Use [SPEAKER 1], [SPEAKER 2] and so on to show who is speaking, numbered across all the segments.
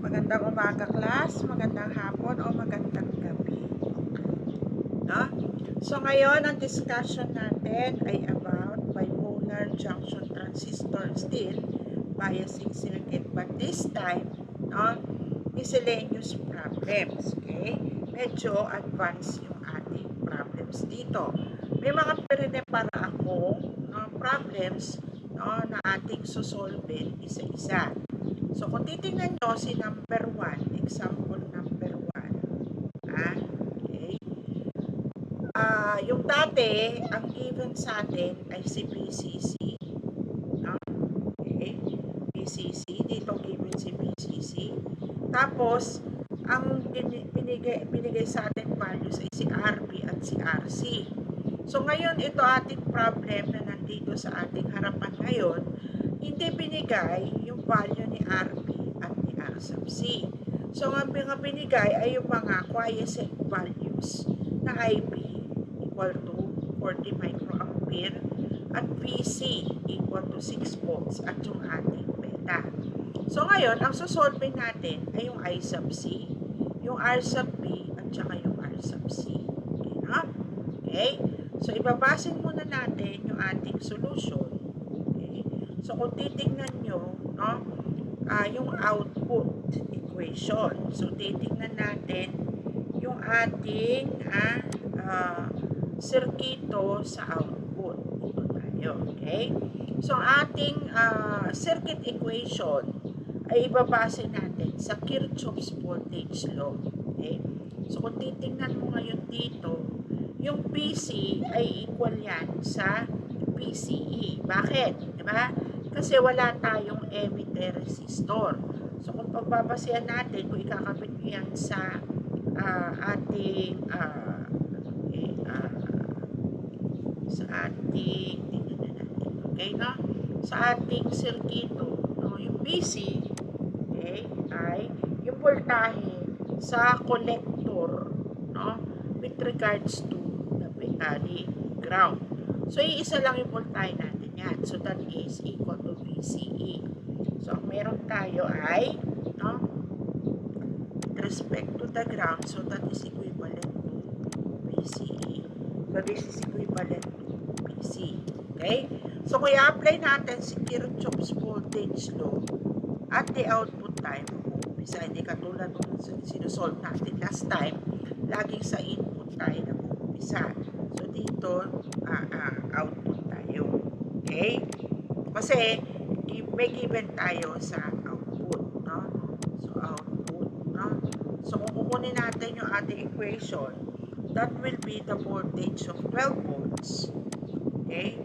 [SPEAKER 1] Magandang umaga, class, magandang hapon, o magandang gabi. No? So, ngayon, ang discussion natin ay about bipolar junction transistor still, biasing circuit, but this time, no, miscellaneous problems. Okay? Medyo advanced yung ating problems dito. May mga para ako problems na ating susolve isa-isa. So, kung titingnan nyo si number 1, example number 1, okay. Yung dati, ang given sa atin ay si PCC. Okay, PCC, dito given si PCC. Tapos, ang binigay sa atin values ay si RB at si RC. So, ngayon, ito ating problem na nandito sa ating harapan ngayon, hindi binigay yung value ni RB at ni R sub C. So, ang binigay ay yung mga quiescent values na IB equal to 40 microampere at VC equal to 6 volts at yung ating beta. So, ngayon, ang susolving natin ay yung I sub C, yung R sub B, at saka yung R sub C. Okay, no? Okay? So, ibabasin muna natin yung ating solution. Okay? So, kung titignan nyo, no, yung output equation. So, titignan natin yung ating circuito sa output. Ito tayo. Okay? So, ating circuit equation ay ibabase natin sa Kirchhoff's voltage law. Okay? So, kung titingnan mo ngayon dito, yung PC ay equal yan sa PCE. Bakit? Diba? Kasi wala tayong emitter resistor. So, kung pagbabasehan natin, kung ikakabit nyo yan sa ating okay, no? Sa ating circuito, no? Yung PC, okay, ay yung voltahe sa collector, no, with regards to the ground. So, iisa lang yung voltahe natin yan. So, that is equal to VCE. So, ang meron tayo ay, no, with respect to the ground, so that is equivalent to VCE. So, this is equivalent to PC. Okay? So, kung i-apply natin si Kirchhoff's voltage law at the output time, umpisa, hindi katulad nung sinusolve natin last time, laging sa input tayo na umpisa. So, dito, output tayo. Okay? Kasi, may given tayo sa output. No? So, output. No? So, kung kukunin natin yung ating equation, that will be the voltage of 12 volts. Okay?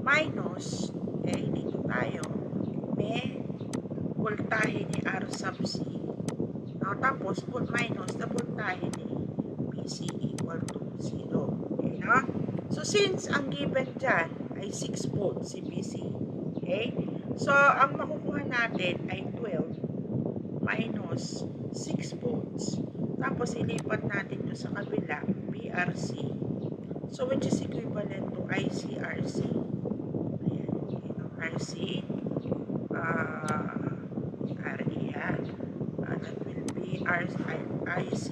[SPEAKER 1] Minus, okay, dito tayo, may voltahe ni R sub C. Tapos, minus the voltahe ni PC equal to 0. Okay, no? So, since ang given dyan ay 6 volts si PC, okay? So, ang makukuha natin ay 12 minus 6 volts. Tapos, ilipat natin ito sa kabila, BRC. So, which is equivalent to ICRC. Ayan, RC. That will be ICRC.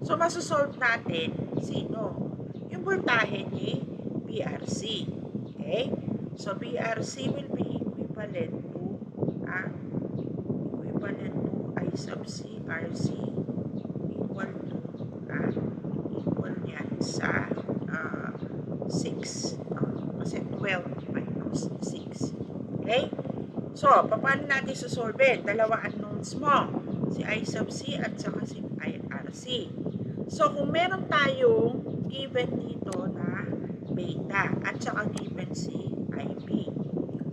[SPEAKER 1] So, masosolve natin sino? Yung voltahe ni BRC. Okay? So, BRC will be equivalent to I sub C, RC equal to equal yan sa 6. Kasi 12 minus 6. Okay? So, paano natin susolve? Dalawa unknowns mo. Si I sub C at saka si RC. So, kung meron tayong given dito na beta at saka given si IB.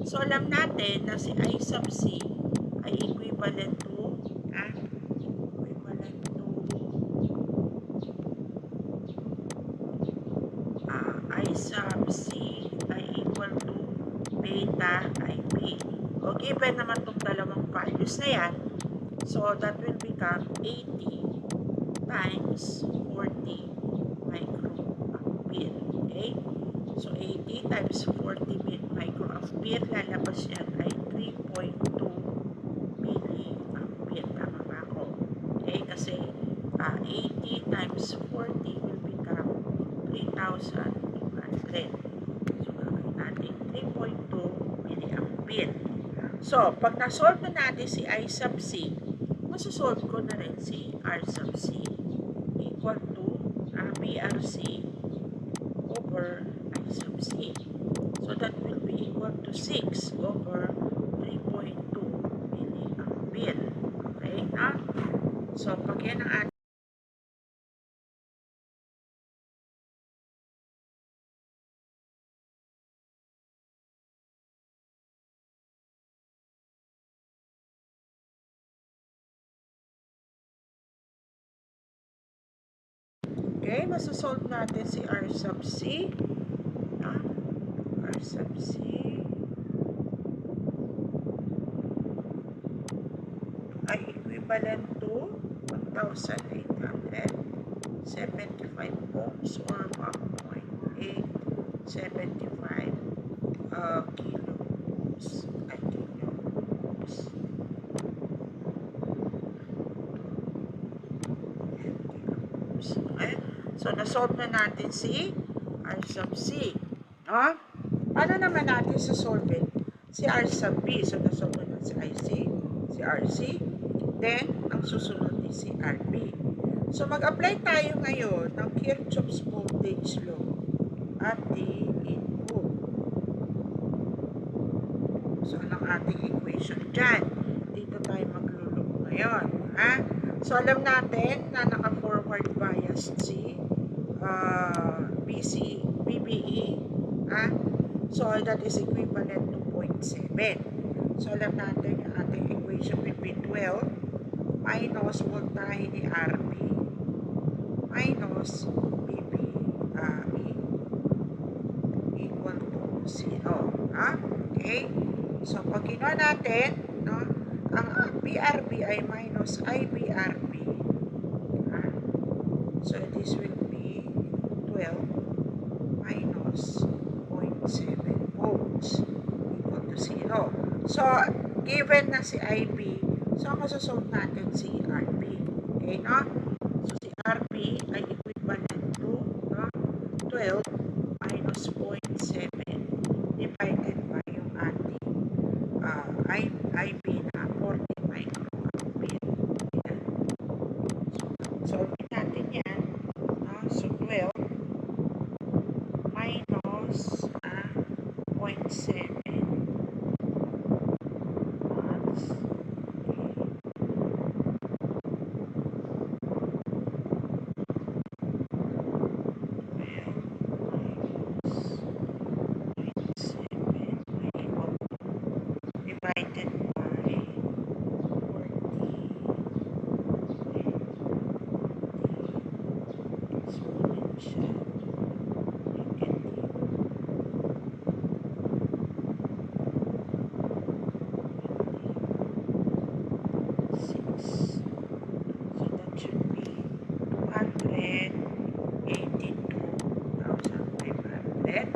[SPEAKER 1] So, alam natin na si I sub C ay equivalent to I sub C ay equal to beta IB. O, given naman itong dalawang values na yan, so that will become 80 times 40 microampere. Okay? So, 80 times 40 microampere, lalabas yan ay 3.2 milliampere. Kasi 80 times 40 will become 3,200. So, gagawin natin 3.2 milliampere. So, pag na-solve na natin si I sub C, masasolve ko na rin si R sub C equal to BRC over I sub C. So, that will be equal to 6 over 3.2 milliampere. Okay, na? So, pag yan ang ating okay, masasolve natin si R sub C. R sub C ay equivalent to 1,875 ohms or 1.875 kiloohms. Ay, kiloohms. Okay. So, na-solve na natin si R sub C. No? Paano naman natin sa-solve si R sub B? So, na-solve na si IC, si RC. Then, ang susunod is si RB. So, mag-apply tayo ngayon ng Kirchhoff's voltage law at the input. So, anong ating equation dyan? Dito tayo maglulog ngayon. Ha? So, alam natin na naka-forward bias si BBE. Ha? So, that is equivalent to 0.7. So, alam natin yung ating equation will be 12 minus voltahe ni RB minus BBE equal to 0. Ha? Okay? So, pag ginawa natin, no, ang BRB ay minus IBRB. Ha? So, this will be 12 minus 0.7 volts equal to 0. So, given na si IB, so masasolve natin si RB. Okay, no? So, si RB ay equivalent to, no, 12 minus 0.7 divided by yung ating IB na 40 microampere. Ayan. So, solve natin yan. No? So, 12 minus 0.7 divided by 40 exponential negative 6. So that should be 282,500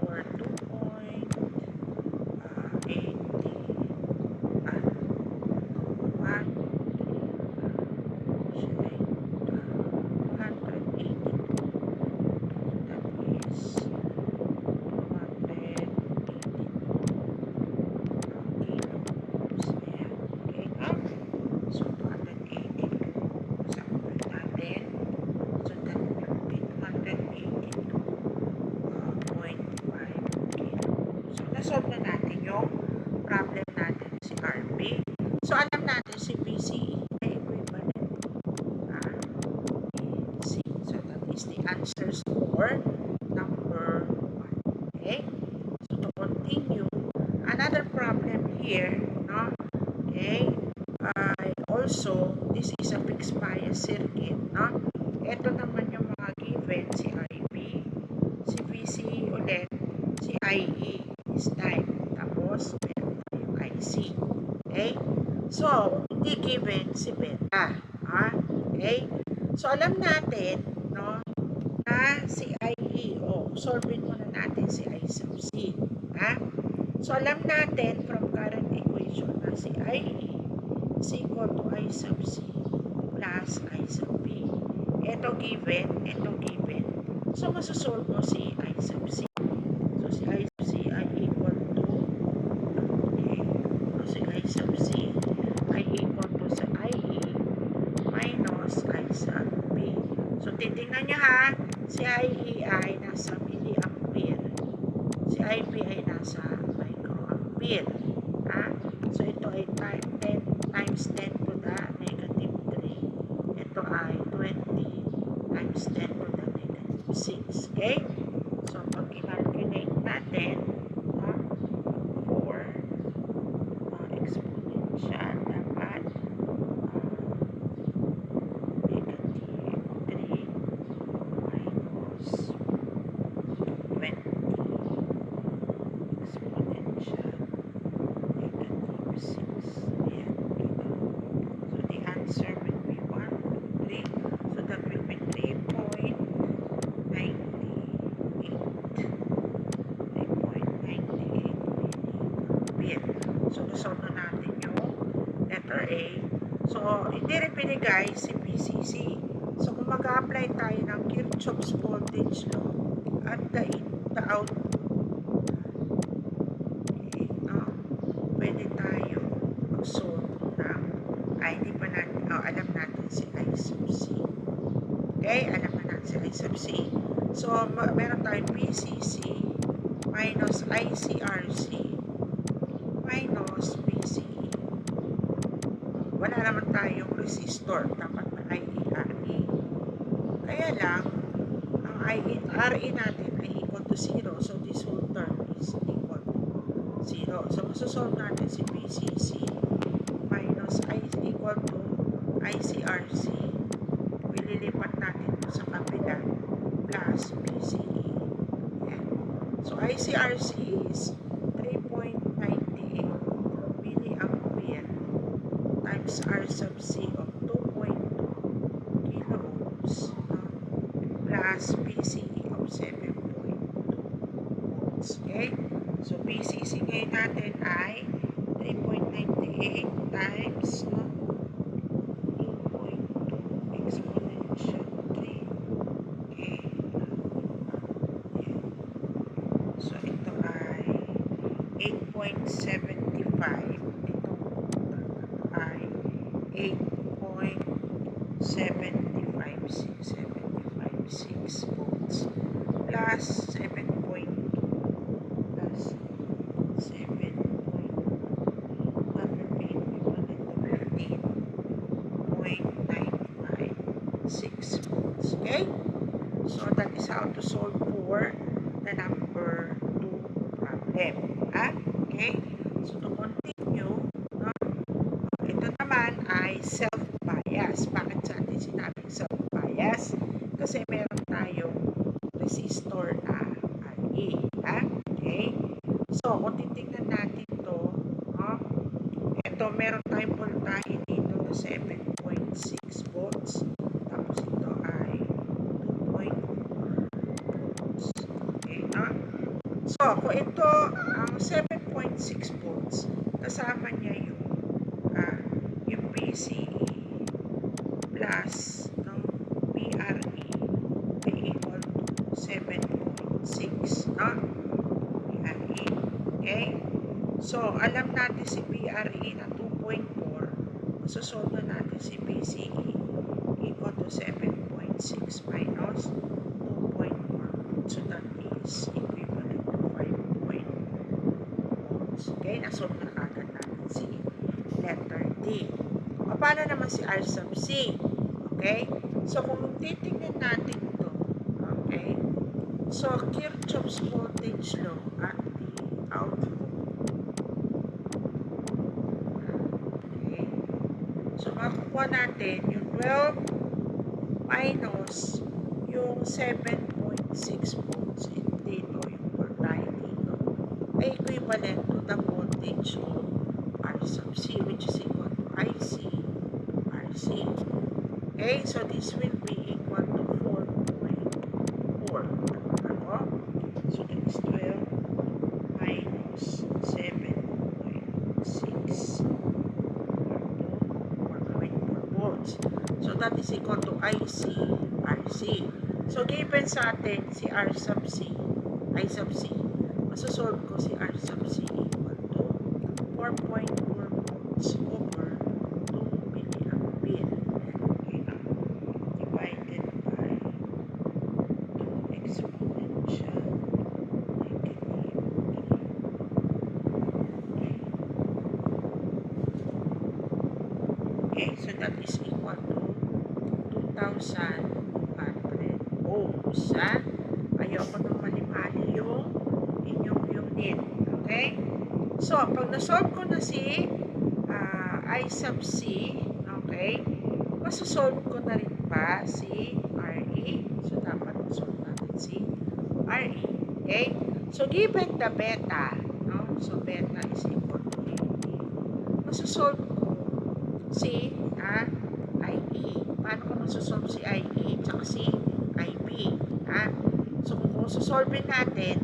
[SPEAKER 1] or 2.80 solve na natin yung problem natin si RB. So, alam natin si BCE ay equivalent C. So, that is the answers for number 1. Okay? So, to continue, another problem here, no? Okay? Also, this is a fixed bias circuit, no? Ito naman yung mga given, si IB, si BCE ulit, si IE this time. Tapos, meron tayong IC. Okay? So, hindi given si beta. Okay? So, alam natin, no, na si IE, solvein muna natin si I sub C. So, alam natin from current equation na si IE is equal to I sub C plus I sub B. Ito given, ito given. So, masosolve mo si I sub C. So, si I sub C ay equal to, okay, so si I sub C ay equal to sa IE minus I sub B. So, titingnan nyo ha, si IE ay nasa milliampere. Si IB ay nasa microampere. Ha? So, ito ay 10 times 10 to the negative 3. Ito ay 20 times 10 to the negative 6. Okay? So, pag i-calculate natin, 4 exponential dapat negative 3 minus 20 exponential negative 6. Ayan. So, the answer will be 1, 2, 3. So, that will be 3.98. 3.98 milliampere. So, resolve na natin yung letter A. So, hindi rin binigay si PCC. So, kung mag-apply tayo ng Kirchhoff's voltage law at the output, okay, pwede tayo mag-solve ng, hindi pa natin, alam natin si I sub C. Okay, alam na natin si I sub C. So, meron tayong PCC minus ICRC minus PCE. Wala naman tayong resistor. Dapat na IERE. Kaya lang, ang IERE natin ay equal to 0. So, this whole term is equal to 0. So, masosolve natin si PCC minus I equal to ICRC. Ililipat natin ito sa kabila plus PCE. Yan. So, ICRC is 3.98 milliampere times R sub C of 2.2 kilo ohms plus PCE of 7.2 volts. Okay? So, PCC ngayon natin ay 3.98 times 2.2 exponential 3. Okay. So, ito ay 8.75. Ito ay 8.756 volts plus 7.2 plus 7. That will be equivalent to 15.956 volts. Okay? So, that is how to solve for the number 2 problem. Okay? So, to continue, ito naman ay self-bias. Bakit sa atin sinabing self-bias? Kasi meron tayong resistor na RE. Okay? So, kung titignan natin ito, ito meron tayong voltahe dito na 7.6 volts. Tapos ito ay 2.4 volts. Okay, So, kung ito ang 7.6 volts, kasama niya yung PCE plus ng PRE ay equal to 7.6, PRE. Okay? So, alam natin si PRE na 2.4. Masosolve na natin si PCE equal to 7.6 minus 2.4. So, that is equivalent to 5.4 volts. Okay? Nasolve na kagad natin si letter D. O, paano naman si R sub C? Okay? So, kung titignan natin ito, okay? So, Kirchhoff's voltage law at the output. Okay? So, makukuha natin yung 12 minus yung 7.6 volts dito, yung voltage dito, ay equivalent to the voltage of R sub C, which is equal to IC RC. Okay, so this will be equal to 4.4. So that is 12 minus 7.6 4.4 volts. So, that is equal to IC, RC. So, given sa atin si R sub C, I sub C, masosolve ko si R sub C equal to 4.4 volts over 2 milliampere. Divided by 2 exponential negative 3. Okay, so that is equal to 2,200 ohms. Ayoko nang mali-mali yung inyong unit. Okay? So, pag nasolve ko na si I sub C, okay, masosolve ko na rin pa si RE. So, dapat masolve natin si RE. Okay? So, given the beta, no? So, beta is equal to 80. Masosolve ko si IE. Paano ko masosolve si IE tsaka si IB? So, kung sosolve natin,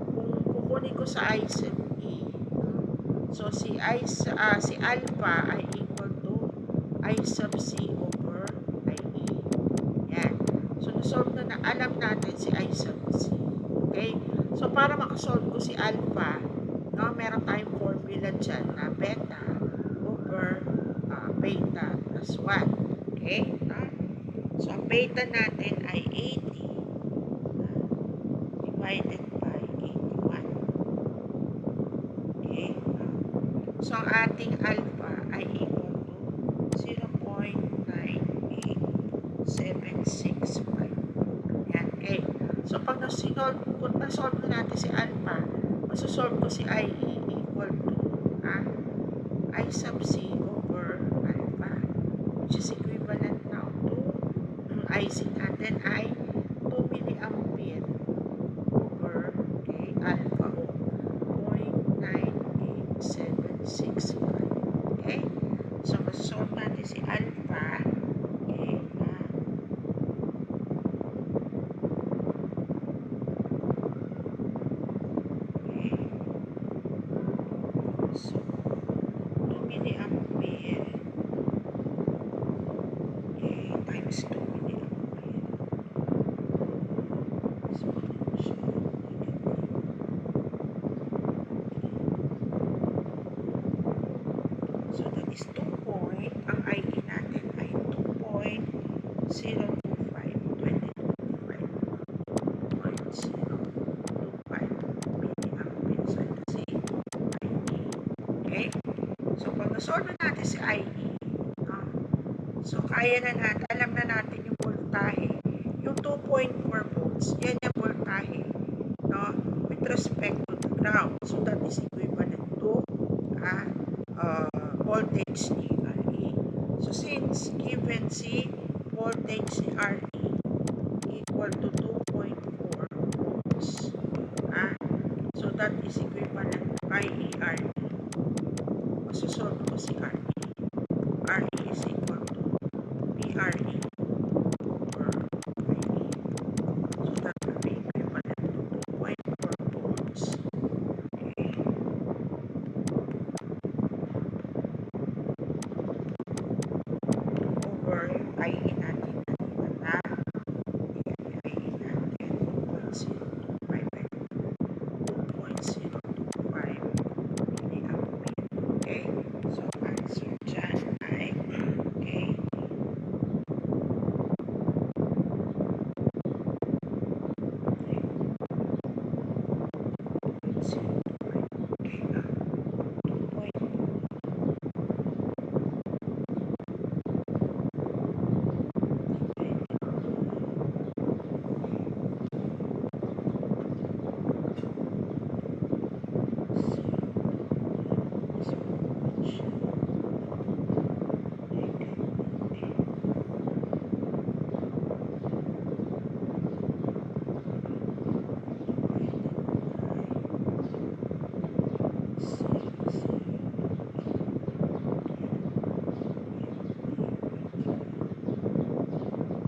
[SPEAKER 1] kung kukunin ko sa I sub E, so si alpha ay equal to I sub C over IE. Yan. So, nasolve na alam natin si I sub C. Okay? So, para makasolve ko si alpha, no, meron tayong formula dyan na beta over beta plus 1. Okay? So, ang beta natin ay 80 divided by 81. Okay? So, ang ating alpha ay equal to 0.98765. Yan. Okay? So, pag nasolve natin si alpha, masosolve ko si IE equal to I sub C over alpha, which is equivalent now to IC natin ay 2 milliampere over alpha of 0.98765. Okay? So, masosolve natin si alpha. Okay? So, 2 milliampere times 2 milliampere exponential negative. So, that is 2 point. Ang IE natin ay 2.025 milliampere sa kasi IE. Okay? So, pag nasolve natin si IE, so, kaya na natin, alam na natin yung voltahe. Yung 2.4 volts, yan yung voltahe, no, with respect to the ground. So, that is equivalent to voltage ni RE. So, since given si voltage ni RE equal to 2.4 volts, so that is equivalent to IE-RE. Masosolve ko si RE. RE is equal to PRE over IE. So that will be equivalent to 2.4 volts. Okay. Over yung IE natin na IE natin 2.025 milliampere. Okay. So, answer dyan ay okay.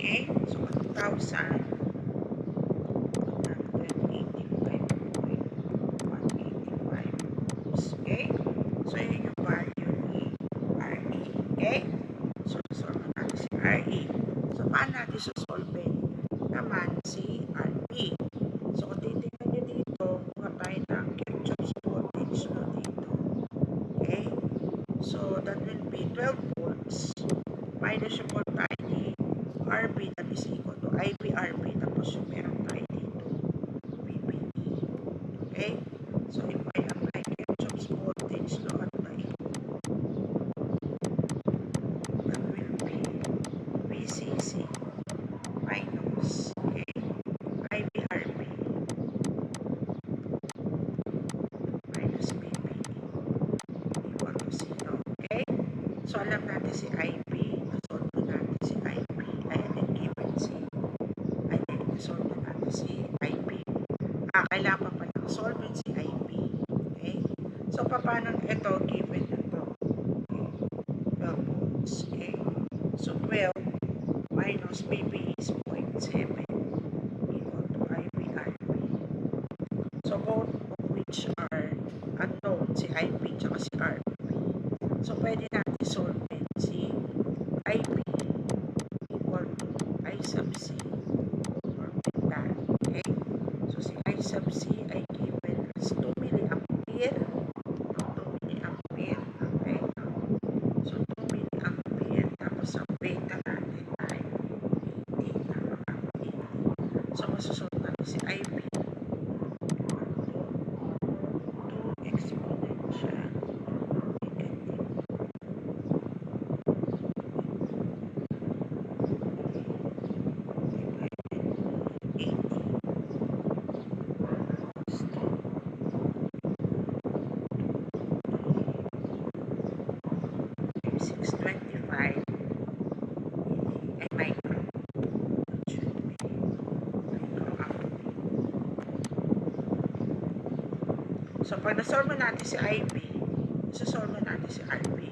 [SPEAKER 1] Okay, so 1,185.185 volts. Okay, so yun yung value ni RE. Okay, so solve natin si RE. So, paano natin susolve naman si RP? So, kung titignan nyo dito, kuha tayo ng Kirchhoff's voltage law dito. Okay? So, that will be 12 volts minus yung voltage ni RB, that is equal to IBRB, tapos yung meron tayo dito, VBE. Okay? So, if I apply Kirchhoff's voltage law at the that will be VCC minus, okay, IBRB minus VBE equal to 0. Okay? So, alam natin si IB, nasolve natin si IB, ay, given si, ay, nasolve natin si IB. Kailangan pa palang solve si IB. Okay? So, paano ito, given na ito? Okay? 12 volts. Okay? So, 12 minus VB is 0.7 equal to IBRB. So, both of which are unknown, si IB at si RB. So, pwede natin solve si IB equal to I sub C or beta. Okay? So, si I sub C ay given as 2 milliampere. 2 milliampere. Okay? So, 2 milliampere. Tapos, ang beta natin ay 80. So, masusunod natin si IB equal to 2 exponential negative 625 ay micro. So, pag nasolve natin si IB, isasolve natin si RB.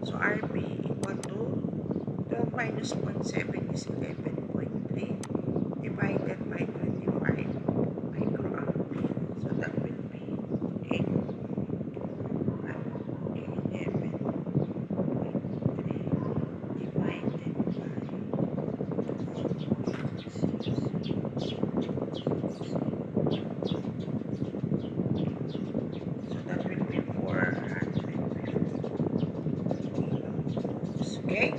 [SPEAKER 1] So, RB equal to 12 minus 0.7 is 11.3 divided by 25 microampere. So, that will be 8. 11.5. Okay?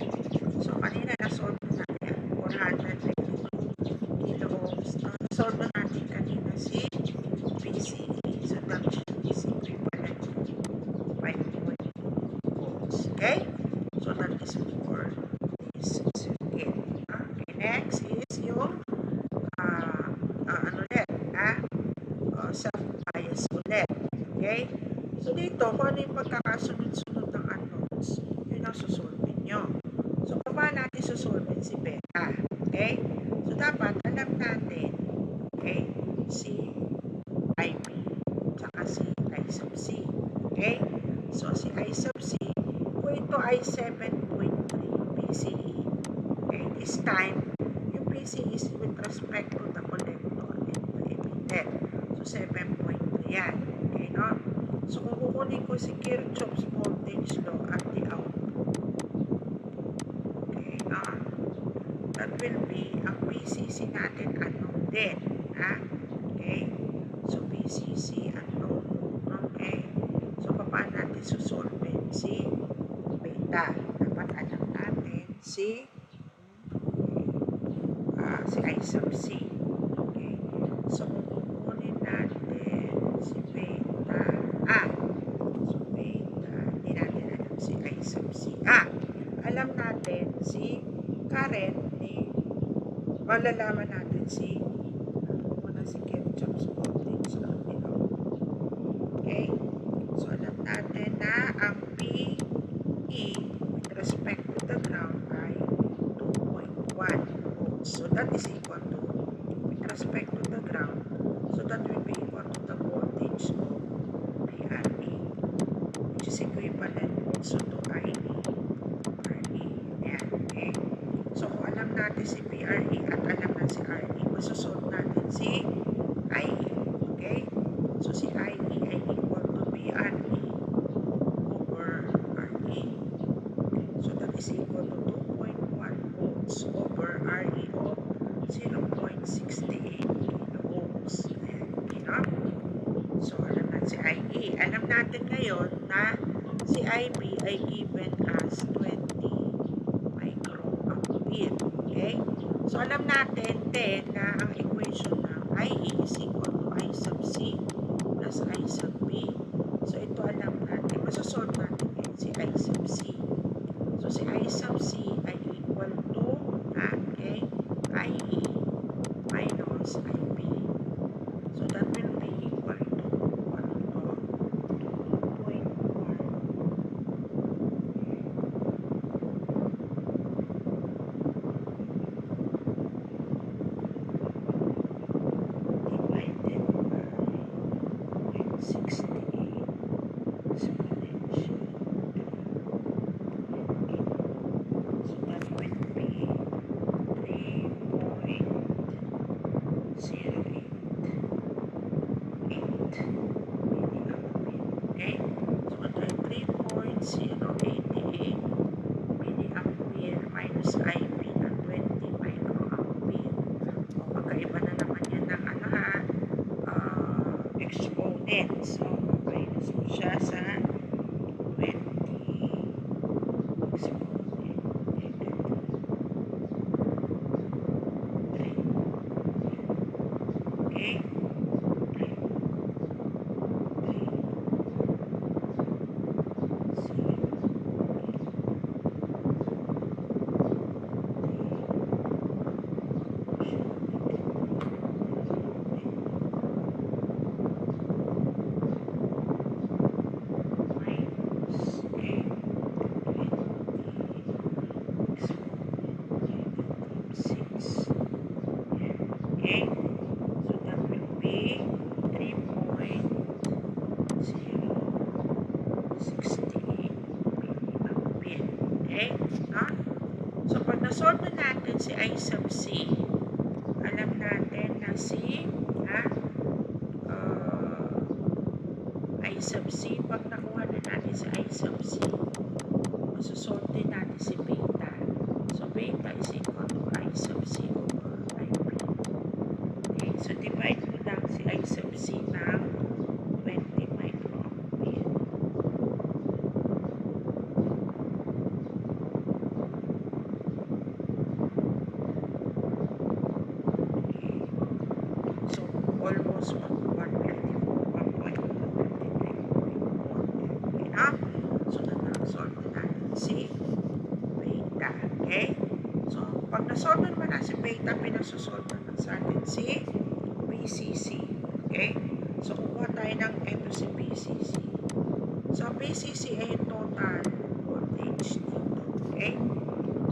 [SPEAKER 1] So, kanina na-solve na natin 452 kilo ohms. Na-solve na natin kanina si PCE. So, that is equivalent to 5.2 volts. Okay? So, that is for this circuit. Okay, next is yung ano ulit, self-bias ulit. Okay? So, dito, kung ano yung pagkakasunod-sunod ng unknowns, yun ang susolve nyo. So, paano natin susolve si beta? Okay? So, dapat alam natin, okay, si IB, tsaka si I sub C. Okay? So, si I sub C, kung ito ay 7.3 PCE, okay, this time, yung PCE is with respect to the collector and the emitter. So, 7.3 yan. Okay, no? So, kung kukunin ko si Kirchhoff's voltage law at the output, okay, no? That will be, ang PCC natin unknown din. Okay? So, PCC unknown. Okay? So, paano natin susolve si beta? Dapat alam natin si I sub C. Okay? So, kukunin natin si beta. So, beta. Hindi natin alam si I sub C. Alam natin si current ni malalaman natin si Kirchhoff's voltage law. Okay? So, alam natin na ang PE with respect to the ground ay 2.1 volts. So, that is equal to, with respect to the ground, so that will be equal to the voltage of PRE, which is equivalent also to IE, RE. Ayan, okay? So, kung alam natin si PRE at alam na si RE, masosolve natin si IE. Okay? So, si IE ay equal to PRE over RE. So, that is equal to 2.1 volts So, alam natin din na ang equation ng IE is equal to I sub C plus I sub B. So, ito alam natin. Masasolve natin yan, si I sub C. So, si I sub C ay equal to, okay, IE minus IB. So, that will be equal to, ano to, 2.1 divided by 0.68 exponential. So, that will be 3.088 milliampere. Okay? So, ito ay 3.088 milliampere minus IB na 20 microampere. O, magkaiba na naman yan ng ano ha, exponent. So, minus mo siya sa 20 exponent negative 3. Okay? 3, 6. Okay? So, that will be 3.068 milliampere. Okay? No? So, pag nasolve na natin si I sub C, alam natin na si I sub C, pag nakuha na natin si I sub C, masosolve din natin si beta. So, beta is equal to I sub C over IB. Okay, so divide mo lang si I sub C ng 20 microampere. Okay, so almost 1.153. Okay na? So, na-solve na natin si beta. Okay? So, pag na-solve naman na si beta, pinasusolve naman sa atin si BCC. Okay? So, kukuha tayo ng ito si BCC. So, BCC ay total voltage dito. Okay?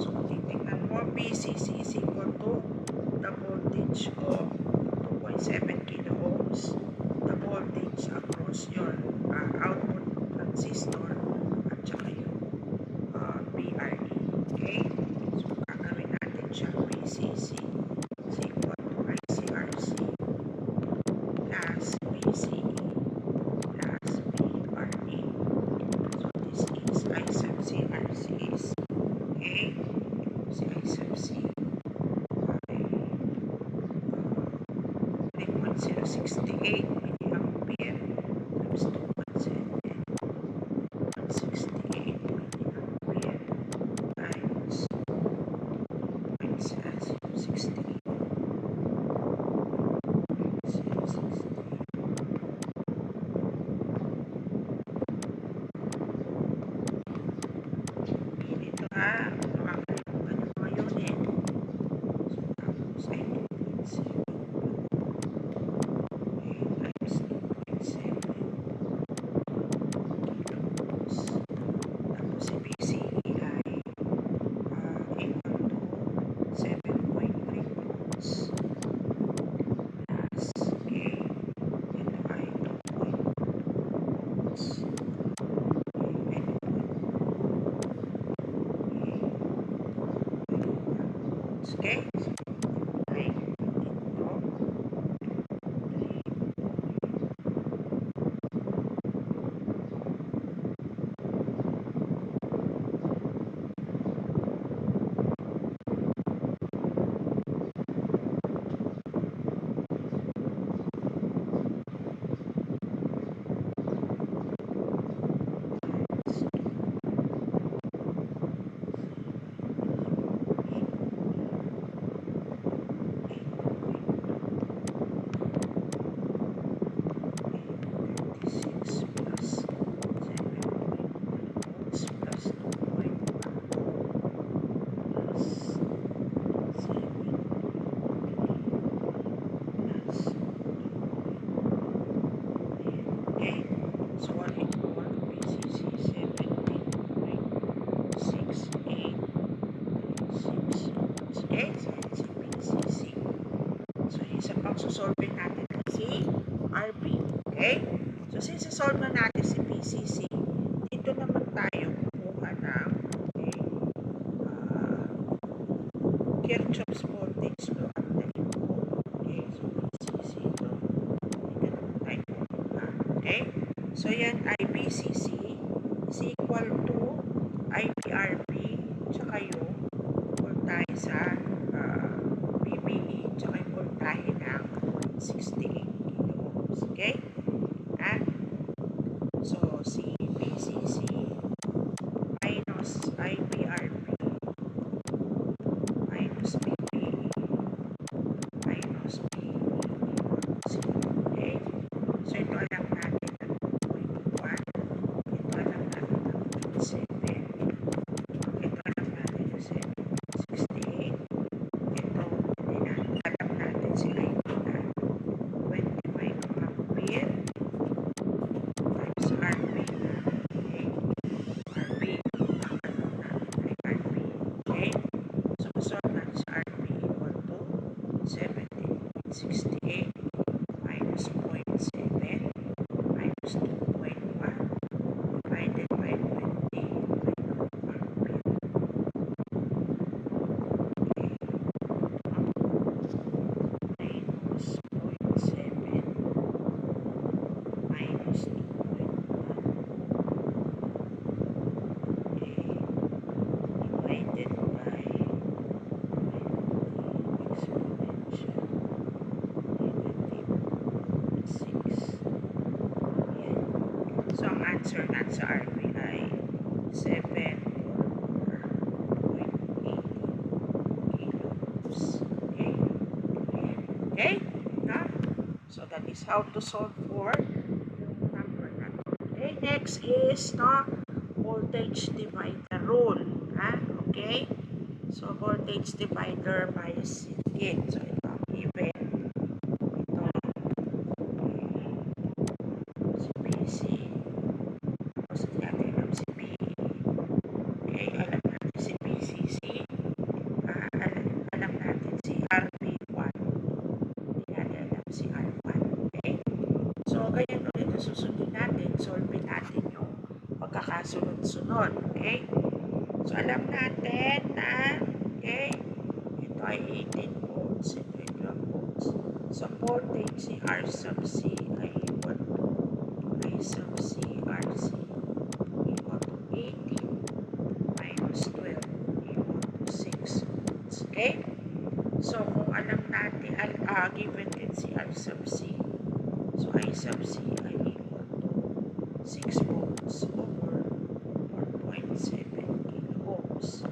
[SPEAKER 1] So, kung titignan mo, BCC is equal to the voltage of 2.7 kilo ohms, the voltage across your output transistor, at saka yung BRE. Okay? So, gagawin natin siya BCC is equal to ICRC plus BCE plus BRE. So, this is I sub C RC is, okay? Si I sub C ay 3.068 milliampere times 2.7, 168 milliampere times 0.068. Dito ha, makakalimutan yung mga unit. So, tapos ay 2.7 times 2.7 kilos. Tapos si BCE ay equal to 7.3 volts plus okay, ito ay 2.2 volts. Okay, so ay dito 3. Kirchhoff's voltage law ang type ko. Okay, so BCC ito. Type ko. Okay, so yan ay BCC is equal to IPRP tsaka yung voltahe sa BBE tsaka yung voltahe ng 68 kiloohms. Okay? Ha? So, si BCC minus IPRP minus BBE minus BE equal to 0. Okay? So, ito alam natin na 2.1. Ito alam natin na 0.7. Ito alam natin na 7.68. Ito, hindi na. Alam natin si IP na 20 microampere times RP na. Okay? RP. Nakakaroon natin ay RP. Okay? So, solve natin sa RP equal to 17.68 minus 0.7 minus 2.1 divided by 20 microampere. Okay. Minus 0.7 minus 2.1. Okay. Divided by 20 exponential negative 6. Yan. So, ang answer natin sa RP ay 7.80 kiloohms. Okay? Okay? No? So, that is how to solve for yung number na to. Okay? Next is voltage divider rule. Okay? So, voltage divider by circuit. So, ito ang given. Ito, si PC. Tapos, hindi natin alam si PE. Okay? Alam natin si PCC. Alam natin si RP1. Hindi natin alam si R1. Okay? So, ganyan ulit ang susundin natin. Solve natin yung pagkakasunod-sunod. Okay? So, alam natin na, okay, ito ay 18 volts, ito ay 12 volts. So, voltage si R sub C ay equal to I sub C RC equal to 18 minus 12 equal to 6 volts. Okay? So, kung alam natin, given din si R sub C, so I sub C ay equal to 6 volts over 4.7 kiloohms. So,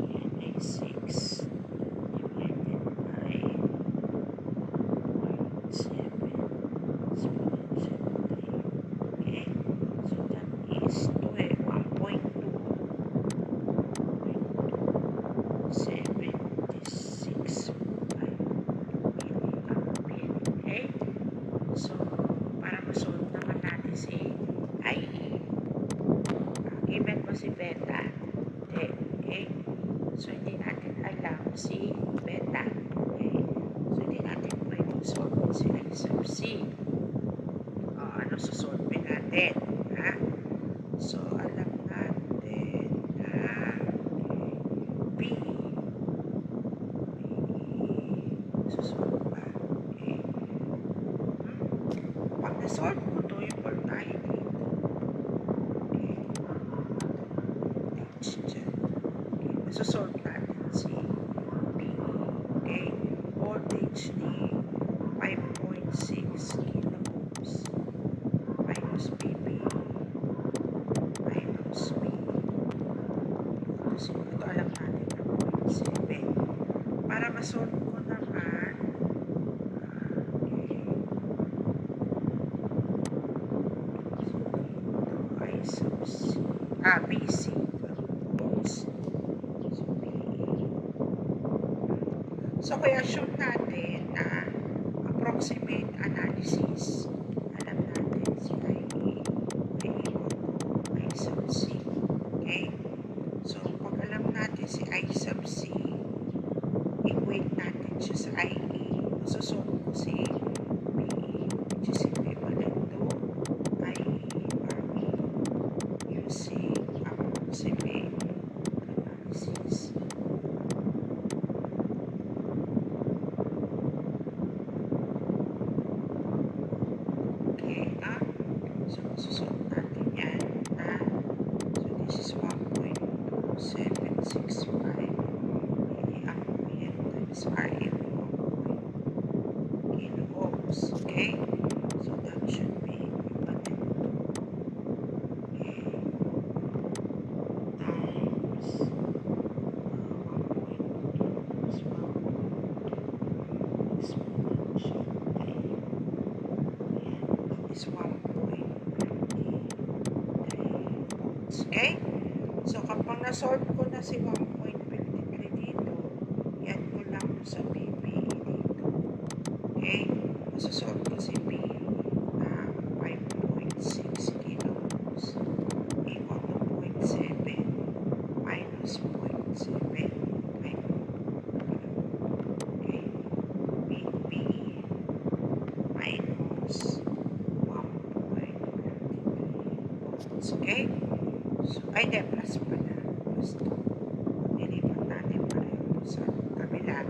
[SPEAKER 1] yan ay 6 divided by 0.7 exponential time. Okay? So, that is 1.276 milliampere. Okay? So, para masolve naman natin si IE, given mo si beta. Okay? So, hindi natin alam si beta. Okay? So, hindi natin pwedeng solve si I sub C. Ano susolve natin? Ha? So, alam natin na P susolve ba? Okay? Pag nasolve ko to, yung voltahe dito. Okay? That's dyan. Okay? Masosolve natin si P. Okay? Voltage ni 5.6 kiloohms minus BB minus B. Kasi ito alam natin na 0.7. Para masolve ko naman, okay, so dito ay sub C, BC volts. So, BE. So, kaya assume natin na approximate analysis. Alam natin si IE ay equal to I sub C. Okay? So, pag alam natin si I sub C, equate natin siya sa IE. Masosolve ko si BE, which is equivalent to IE RE using approximate analysis. Ang yan times Rm kiloohms. Okay? So that should be equivalent to times 1.2 exponential I. Ayan, that is 1.53 volts. Okay? So, kapag na-solve ko na si 1.53 dito, yan ko lang sa PB dito. Okay? Masasolve ko si P na 5.6 kilohms equal to 0.7 minus 0.7. Okay? PB minus 1.53 volts. Okay? So, ay, di, plus pala. Plus 2. Nilipat natin pareho sa kabila.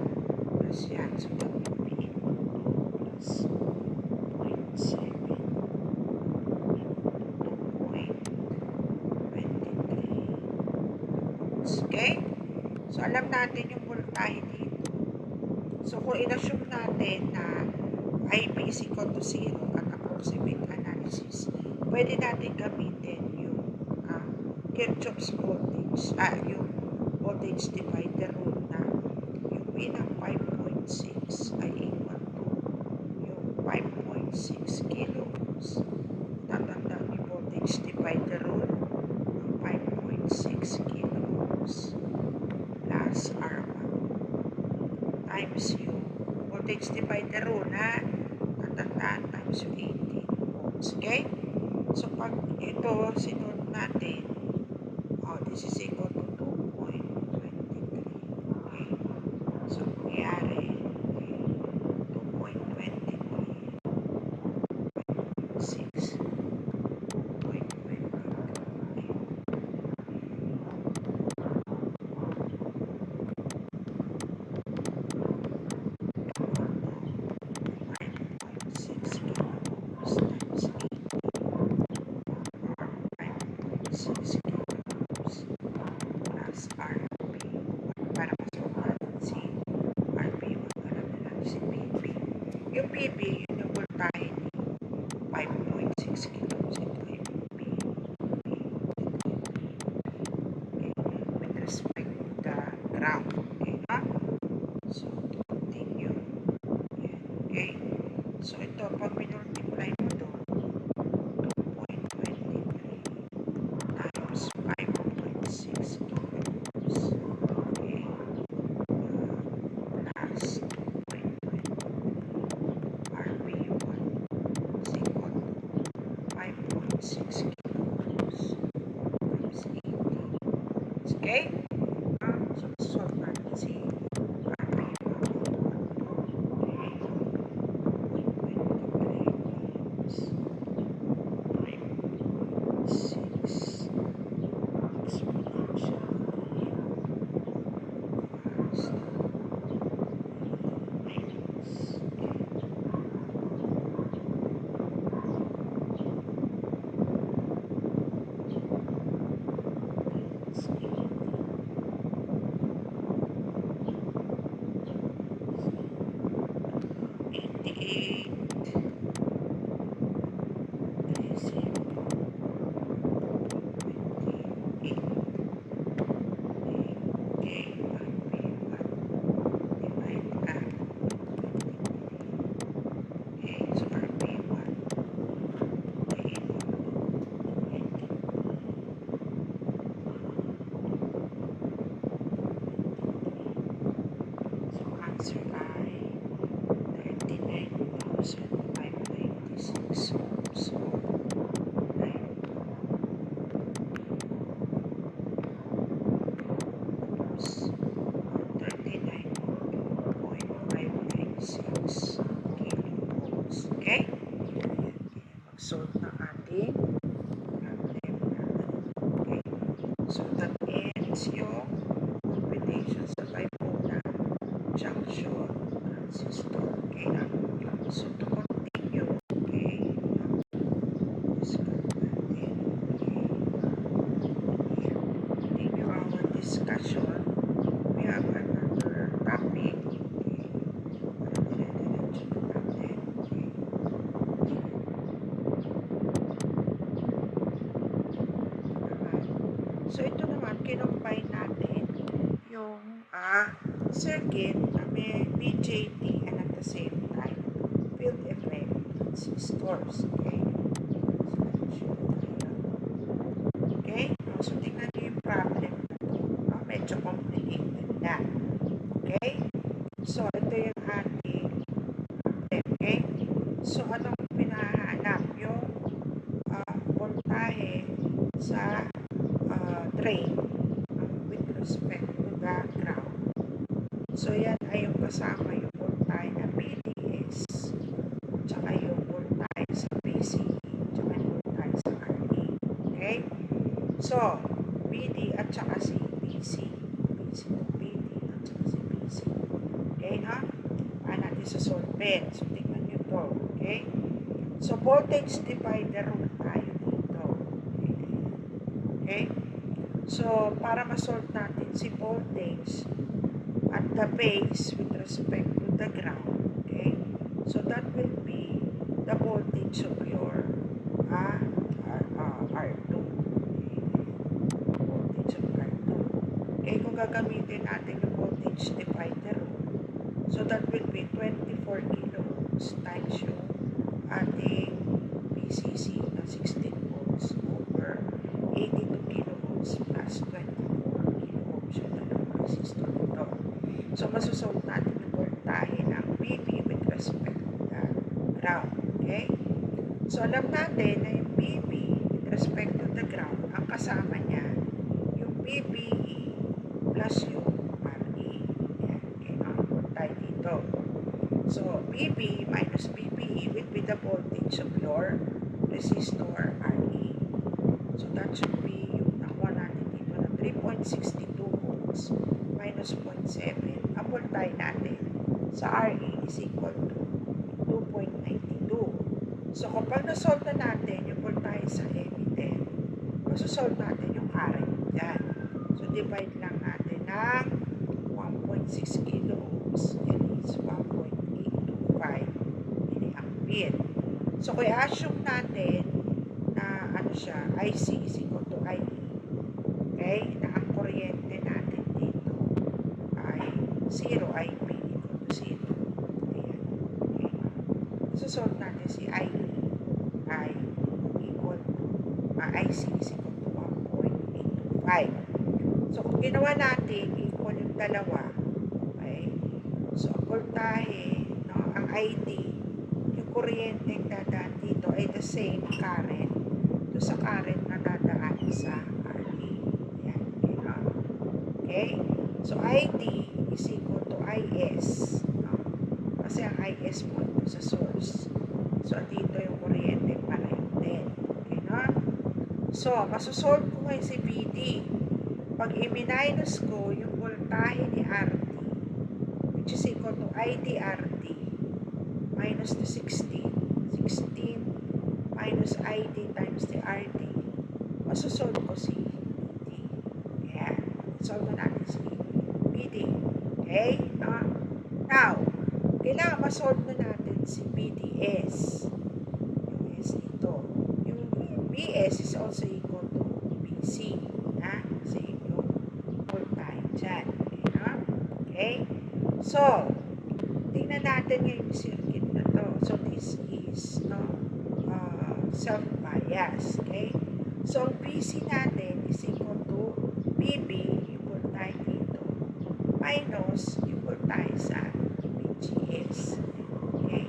[SPEAKER 1] Plus yan. So, WP equal to plus 0.7 2.23 volts. Okay? So, alam natin yung voltahe dito. So, kung in-assume natin na IB is equal to 0 at approximate analysis, pwede natin gamitin yung Kirchhoff's voltage, yung voltage divider rule na yung P ng 5.6 ay equal to yung 5.6 kiloohms. Tatandaan yung voltage divider rule ng 5.6 kiloohms plus R1 times yung voltage divider rule na tatandaan times yung 18 ohms. Okay? So, pag ito sinod natin, this is equal to 2.23. Okay? So, nangyari, 2.23 6 2.23 5.6 kilograms times 5.6 kilograms plus RP. Para masolve natin si RP, alam na natin si PB. Yung PB, yun yung voltahe ni 5.6 kilograms. Ito ay PB. Okay. With respect to the ground. Okay, ha? So, continue. Yan. Okay. So, ito, pag minultiply mo doon, 2.23 times 5.6 kilograms. Okay. Plus 2.23 RP circuit na may BJT and at the same time field effect transistors. Okay? Okay? So, tingnan nyo yung problem na ito. Medyo complicated na. Okay? So, ito yung ating problem. Okay? So, anong pinahanap? Yung voltahe sa drain with respect to the ground. So, yan ay yung kasama yung voltahe na BDS, tsaka yung voltahe sa BC, tsaka yung voltahe sa RE. Okay? So, BD at saka si BC. BC to BD at saka si BC. Okay, ha? Paano natin sa solve? So, tingnan nyo to. Okay? So, voltage divider rule tayo dito. Okay? So, para ma-solve natin si voltage at the base with respect to the ground. Okay? So, that will be the voltage of your R2. Voltage of R2. Okay, kung gagamitin natin yung voltage divider, so that will be 24 kiloohms times yung ating VCC na 16 volts over 82 kiloohms plus 24 kiloohms yung dalawang resistor nito. So, masusolve natin yung voltahe ng VB with respect to the ground. Okay? So, alam natin na yung VB with respect to the ground, ang kasama niya, yung VBE plus yung RE. Yan. Okay, tayo dito. So, VB minus VBE will be the voltage of your resistor RE. So, that should be yung nakuha natin dito na 3.62 volts minus 0.7. Ang voltage natin sa RE is equal to 2.92. So, kapag nasolve na natin yung voltage sa emitter, masosolve natin yung current dyan. So, divide lang natin ng 1.6 kiloohms. Yan is 1.825 milliampere. So, kung i-assume natin na ano siya, IC is equal to IE. Okay? Na ang kuryente natin dito ay 0, IB equal to 0. Ayan. Okay. So, solve natin si IE ay equal to, IC is equal to 1.825. So, kung ginawa natin, equal yung dalawa, okay? So, ang voltahe, no, ang ID, yung kuryente yung dadaan dito ay the same current to sa current na dadaan sa RE. Ayan, okay? So, ID is equal to IS, no? Kasi ang IS po ito sa source. So, dito yung kuryente pareho din. Okay, no? So, masosolve ko ngayon si VD. Pag i-minus ko yung voltahe ni RT, which is equal to IDRT minus the 16 minus ID times the RT, masosolve ko si VD. Ayan. Solve na natin si VD. Okay? Now, kailangan masolve na natin si BDS. Yung S dito. Yung BS is also equal to BC. Kasi yung voltage dyan. Okay? So, tingnan natin ngayon yung circuit na to. So, this is self-bias. Okay? So, ang BC natin is equal to BB, yung voltage dito, minus yung voltage sa BGS. Okay?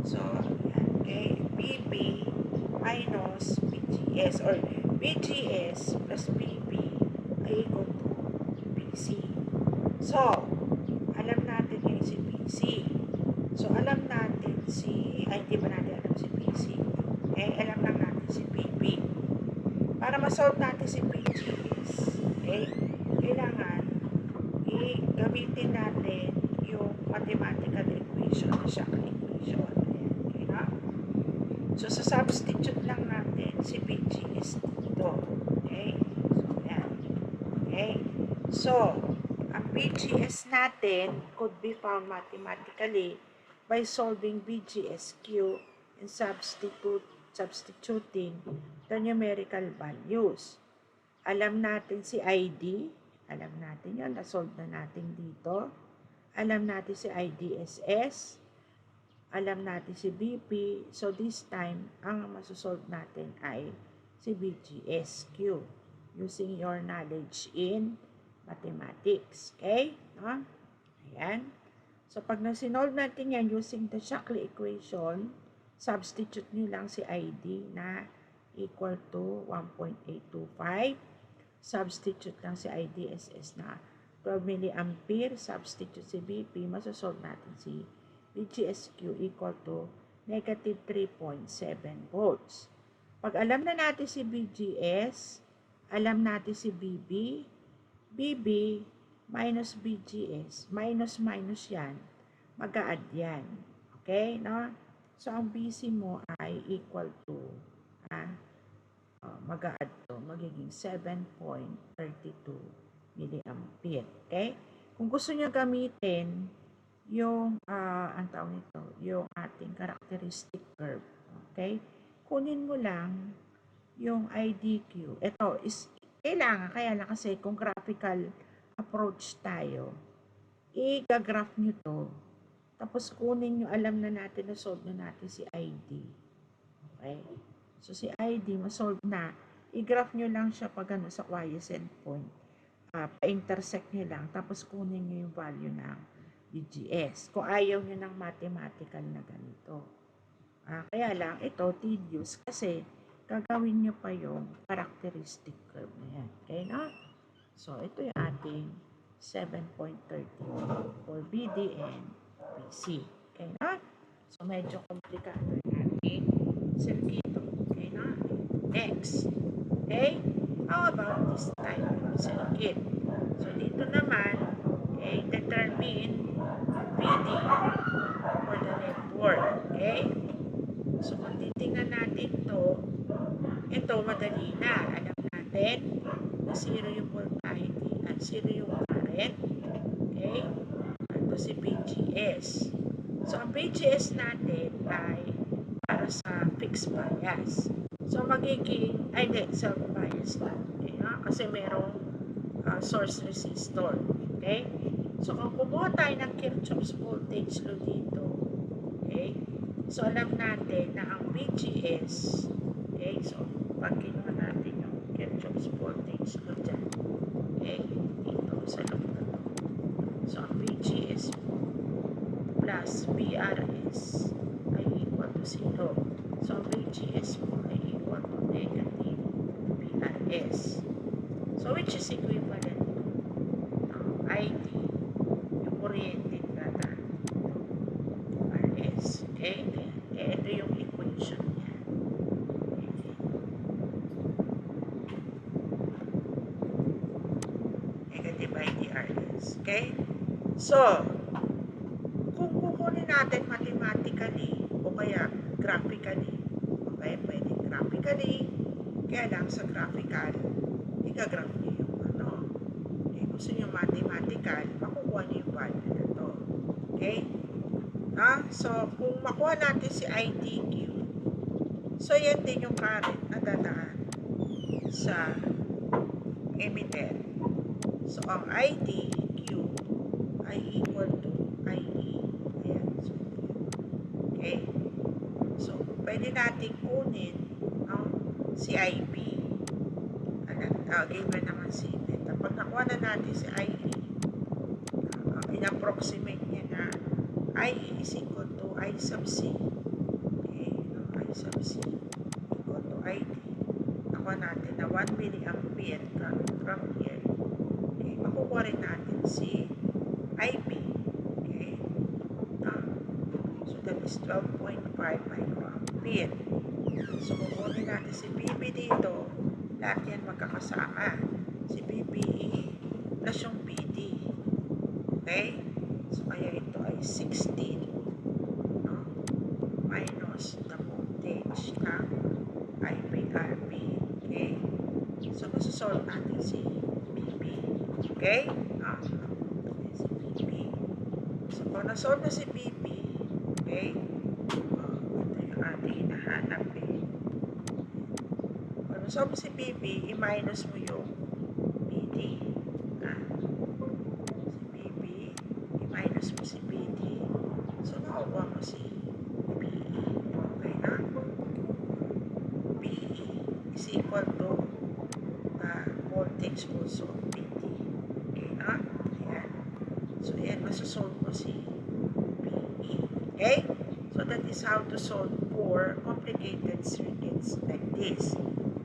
[SPEAKER 1] So, yan. Okay? BB minus BGS or BGS plus BB ay equal to BC. So, alam natin ngayon si BC. So, alam natin si, hindi ba natin alam si BC? Alam lang natin si BB. Para ma-solve natin si BGS, kailangan gamitin natin yung mathematical equation na Shock equation. Okay, na? So, sa substitute lang natin si BGS dito. Okay? So, yan. Okay? So, ang BGS natin could be found mathematically by solving BGSQ and substituting the numerical values. Alam natin si ID, Alam natin yun. Na-solve na natin dito. Alam natin si IDSS. Alam natin si BP. So, this time, ang masosolve natin ay si BGSQ using your knowledge in mathematics. Okay? No? Ayan. So, pag nasinolve natin yan using the Shockley equation, substitute nyo lang si ID na equal to 1.825. Substitute lang si IDSS na 12 milliampere. Substitute si BP. Masosolve natin si BGSQ equal to negative 3.7 volts. Pag alam na natin si BGS, alam natin si BB, BB minus BGS, minus yan, mag-a-add yan. Okay, no? So, ang BC mo ay equal to, mag-a-add to, magiging 7.32 milliampere. Okay? Kung gusto nyo gamitin yung, ang tawag nito, yung ating characteristic curve. Okay? Kunin mo lang yung IDQ. Ito is kailangan, kaya lang kasi kung graphical approach tayo, i-graph nyo to. Tapos kunin nyo, alam na natin na solve na natin si ID. Okay? So si ID, ma-solve na. I-graph nyo lang siya pag ano, sa quiescent point. Pa-intersect nyo lang. Tapos kunin nyo yung value ng BGS. Kung ayaw nyo ng mathematical na ganito. Kaya lang, ito, tedious. Kasi, gagawin nyo pa yung characteristic curve na yan. Okay, no? So, ito yung ating 7.30 for BD and BC. Okay, no? So, medyo komplikado yung ating circuito. Okay, no? Next. Okay? How about this type of circuit? So, dito naman, determine BD for the network. Okay? So, kung titingnan natin ito madali na. Alam natin na 0 yung voltage at 0 yung current. Okay? Ito si BGS. So, ang BGS natin ay para sa fixed bias. So, magiging, self-bias lang. Okay? Kasi merong source resistor. Okay? So, kung kumuha tayo ng Kirchhoff's voltage law dito, okay? So, alam natin na ang BGS, okay? So, pag kinuha natin yung Kirchhoff's voltage law dyan, okay? Dito sa loob na to. So, ang BGS plus BRS ay equal to 0. So, ang BGS mo ay equal to negative BRS. So, which is equivalent to ID, yung oriented na RS. Okay? Ito yung equation niya. Negative ID RS. Okay? So, kung kukunin natin mathematically o kaya graphically, okay? Pwede graphically, kaya lang sa graphical, i-graph nyo yung ano. Okay? Gusto nyo mathematical, makukuha nyo yung value na to. Okay? So, kung makuha natin si IDQ, so yan din yung current na dadaan sa emitter. So, ang IDQ ay equal to IE. Ayan. So, okay? So, pwede natin kunin si IB. Given naman si beta. Pag nakuha na natin si IE, in-approximate niya na IE is equal to I sub C. Okay, I sub C equal to ID. Nakuha natin na 1 milliampere from here. Okay, makukuha rin natin si IB. Okay, so that is 12.5 microampere. So, kukunin natin si BB dito. Lahat yan magkakasama. Si BBE plus yung BD. Okay? So, kaya ito ay 16 minus the voltage ng IPRB. Okay? So, masasolve natin si BB. Okay? Si BB. So, pag nasolve na si BB, okay? Ito yung ating hinahanap Pag nasolve si BB, i-minus mo yung BD. So, ayan, masosolve ko si PE. Okay? So, that is how to solve for complicated circuits like this.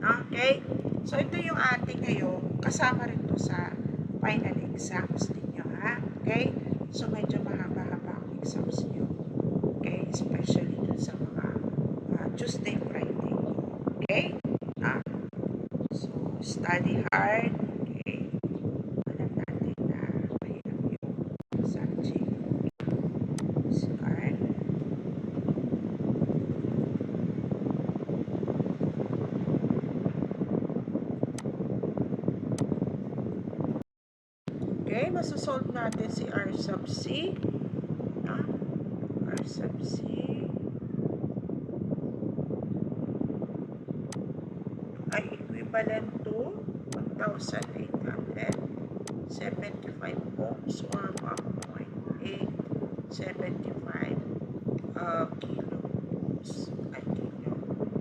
[SPEAKER 1] Okay? So, ito yung ating ngayon. Kasama rin to sa final exams ninyo, ha? Okay? So, medyo mahaba-haba ang exams nyo. Okay? Especially dun sa mga Tuesday, Friday. Okay? So, study hard. Okay? Alam natin na mahirap yung subject. Start. Okay, masosolve natin si R sub C. R sub C ay equivalent to 1,875 ohms or 1.875 kilo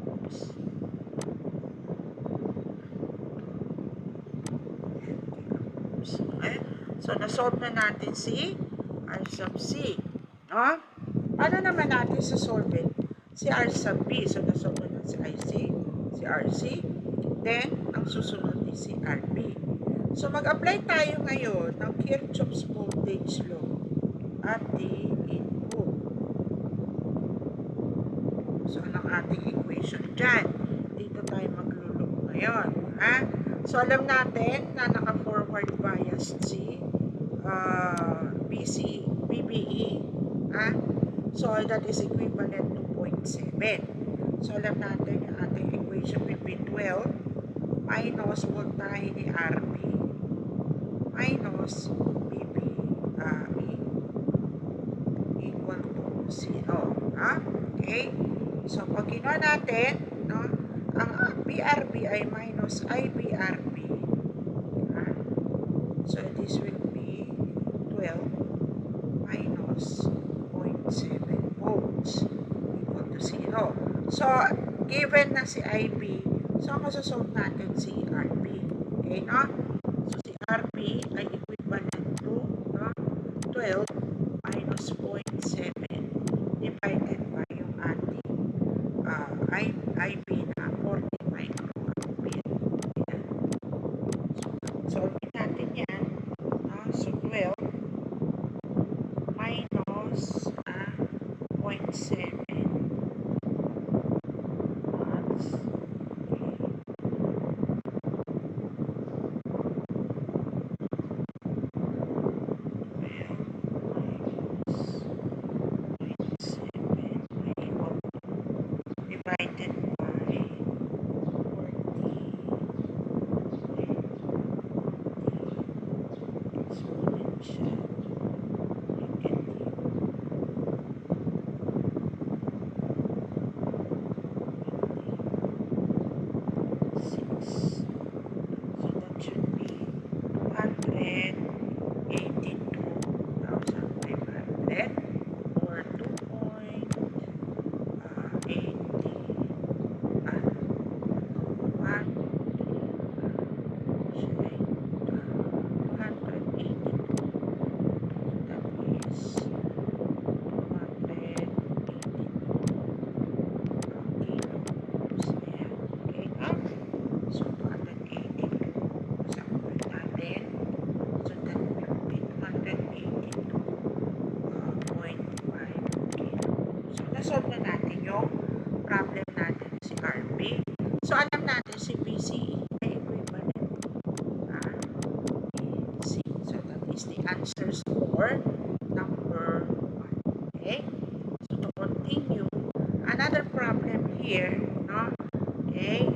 [SPEAKER 1] ohms. Okay? So, nasolve na natin si R sub C. No? Paano naman natin sasolve si R sub B? So, nasolve na si IC, si RC. Then, ang susunod is si RB. So, mag-apply tayo ngayon ng Kirchhoff's voltage law at the input. So, anong ating equation dyan? Dito tayo maglulog ngayon. Ha? So, alam natin na naka-forward bias si BBE. Ha? So, that is equivalent to 0.7. So, alam natin yung ating equation will be 12 minus voltahe ni RB minus BBE equal to 0. Ha? Okay? So, pag ginawa natin, no, ang BRB ay minus IBRB. Ha? So, this will be 12 minus 0.7 volts equal to 0. So, given na si IB, so, masasolve natin si RB. Okay, no? So, si RB ay equivalent to, no, 12 minus 0.7 divided by yung ating IB na 40 microampere. Ayan. So, solve natin yan. So, 12 minus 0.7 divided by 40 exponential negative 6. So that should be 282,500 or 2.80 solve na natin yung problem natin si RB. So, alam natin si BCE ay equivalent C. So, that is the answers for number 1. Okay? So, to continue, another problem here, no? Okay?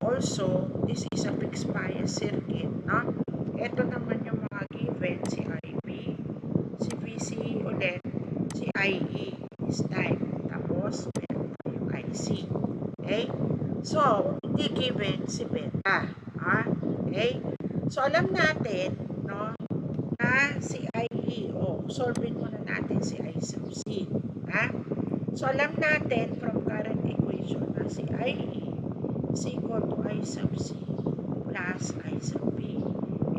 [SPEAKER 1] Also, this is a fixed bias circuit, no? Ito naman yung mga given, si IB, si BCE ulit, si IE this time. Tapos, meron tayong IC. Okay? So, hindi given si beta. Okay? So, alam natin, no, na si IE, solvein muna natin si I sub C. So, alam natin from current equation na si IE is equal to I sub C plus I sub B.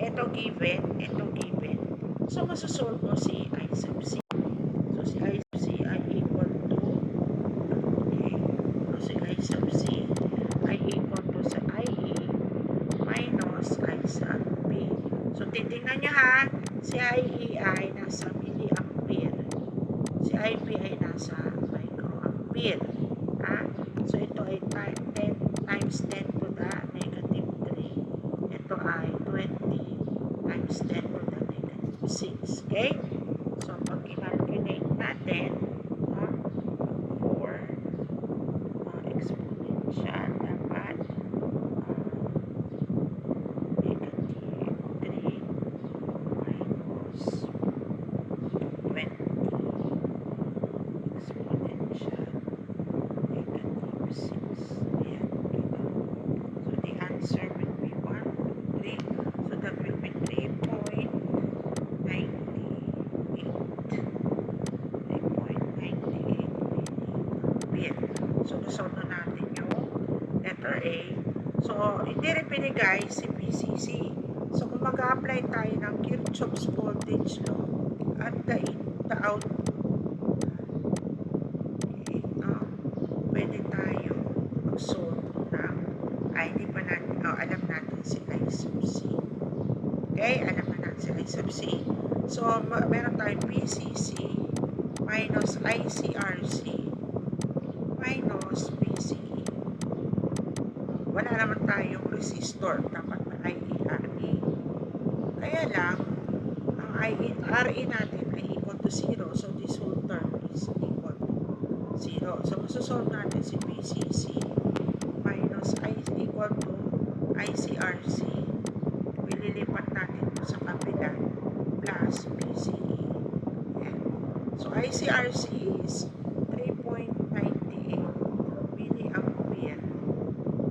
[SPEAKER 1] Ito given, ito given. So, masosolve mo si I sub C. So, si I sub C ay equal to, okay, so si I sub C ay equal to sa IE minus I sub B. So, titingnan nyo ha, si IE ay nasa milliampere, si IB ay nasa microampere. Ha? So, ito ay 10 times 10 to the negative 3. Ito ay 20 times 10 to the negative 6. Okay? So, pag i-calculate natin, for exponential, dapat negative 3 minus 20 exponential negative 6. Ayan. So, the answer will be 1, 2, 3. So, that will be 3.98. 3.98 milliampere. So, nasolve na natin yung letter A. So, hindi rin binigay si BCC. So, kung mag-apply tayo ng Kirchhoff's voltage law at the output, okay, pwede tayo mag-solve ng, hindi pa natin, alam natin si I sub C. Okay, alam na natin si I sub C. So, meron tayong BCC minus ICRC minus BCE. Wala naman tayong resistor. Dapat na IERE. Kaya lang, ang IERE natin ay equal to 0. So, this whole term is equal to 0. So, masosolve natin si BCC minus I equal to ICRC. Ililipat natin ito sa kabila plus BCE. Ayan. So, ICRC is 3.98 milliampere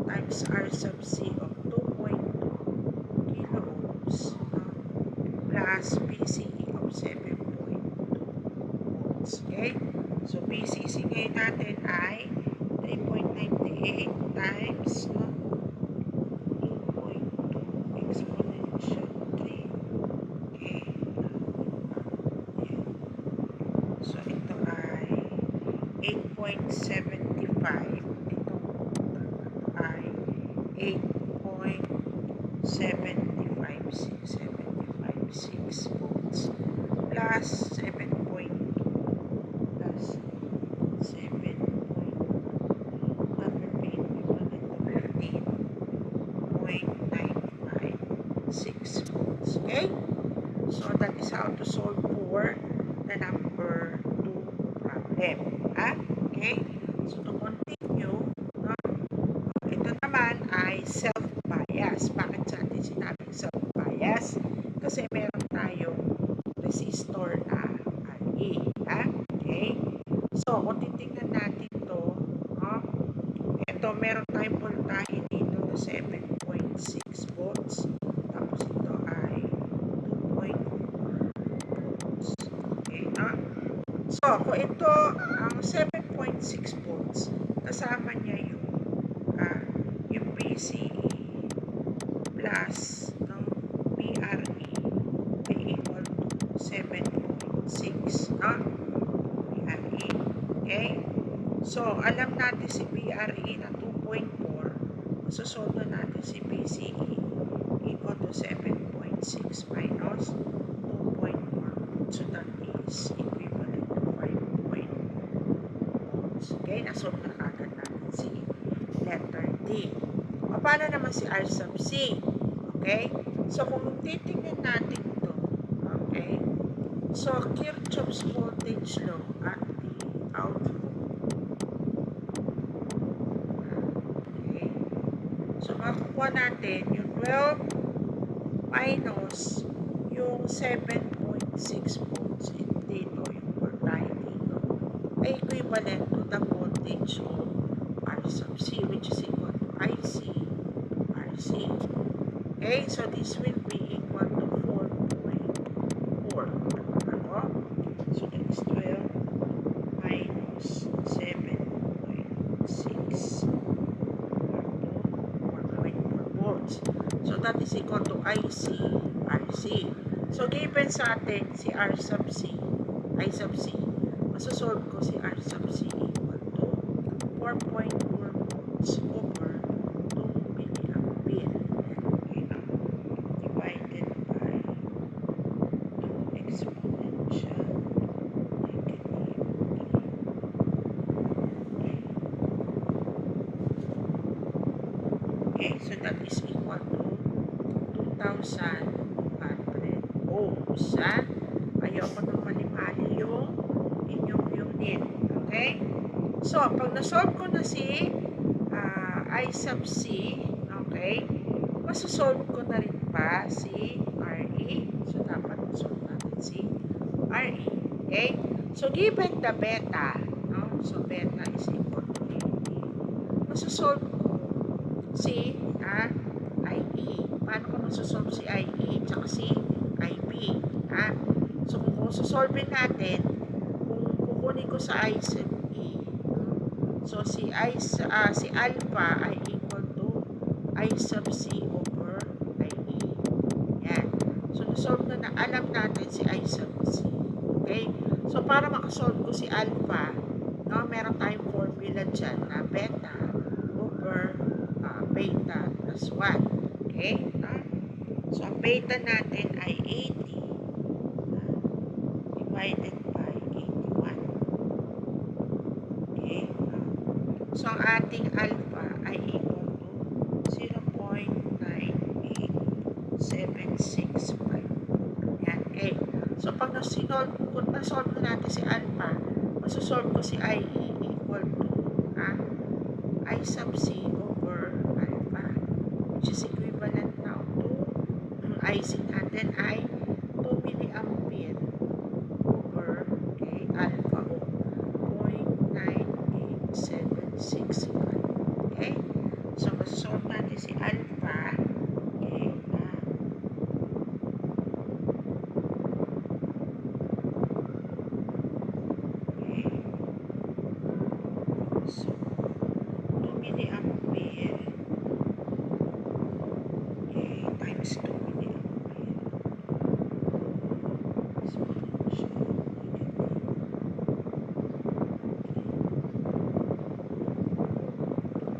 [SPEAKER 1] times R sub C of 2.2 kilo ohms plus BCE of 7.2 volts. Okay? So, BCC ngayon natin ay 3.98 times 8.2 exponential 3. Okay. So, ito ay 8.75. Ito ay 8.756 volts plus 7.2 plus 7. That will be equivalent to 15.956 volts. Okay? So, that is how to solve for the number 2 problem. Okay? So, to continue, ito naman ay self-bias. Bakit sa atin sinabing self-bias? Kasi meron tayong resistor na RE. Okay? So, kung titingnan natin ito, ito meron tayong voltahe dito na 7.6 volts. Tapos ito ay 2.4 volts. Okay, So, kung ito ang 7.6 volts, kasama niya yung BCE plus ng BRE ay equal to 7.6, BRE. Okay? So, alam natin si BRE na 2.4. Masosolve na natin si BCE equal to 7.6 minus 2.4. So, that is equivalent to 5.4 volts. Okay? Nasolve na kagad natin si letter D. O, paano naman si R sub C? Okay? So, kung titingnan natin ito, okay? So, Kirchhoff's voltage law at the output. Okay? So, makukuha natin yung 12 minus yung 7.6 volts dito, yung voltage dito, ay equivalent to the voltage of R sub C, which is equal to IC RC. Okay, so this will be equal to 4.4. So that is 12 minus 7.6 4.4 volts. So that is equal to IC RC. So given given sa atin si R sub C, I sub C, masosolve ko si R sub C equal to 4.4 volts over 2 milliampere. Divided by 2 exponential negative 3. Okay, so that is equal to 2,200 ohms. Ayoko nang mali-mali yung inyong unit. Okay? So, pag nasolve ko na si I sub C, okay, masosolve ko na rin pa si RE. So, dapat masolve natin si RE. Okay? So, given the beta, no? So, beta is equal to 80. Masosolve ko si IE. Paano ko masosolve si IE tsaka si IB? So, kung sosolve natin, kung kukunin ko sa I sub E, so si alpha ay equal to I sub C over IE. Yan. So, nasolve na alam natin si I sub C. Okay? So, para makasolve ko si alpha, no, meron tayong formula dyan na beta over beta plus 1. Okay? So, ang beta natin ay 80 divided by 81. Okay? So, ang ating alpha ay equal to 0.98765. Yan. Okay? So, pag nasolve natin si alpha, masosolve ko si IE equal to I sub C over alpha, which is equivalent now to IC natin ay 2 milliampere over alpha of 0.98765. Okay? So, masosolve natin si alpha. Okay? So, 2 milliampere times 2 milliampere exponential negative.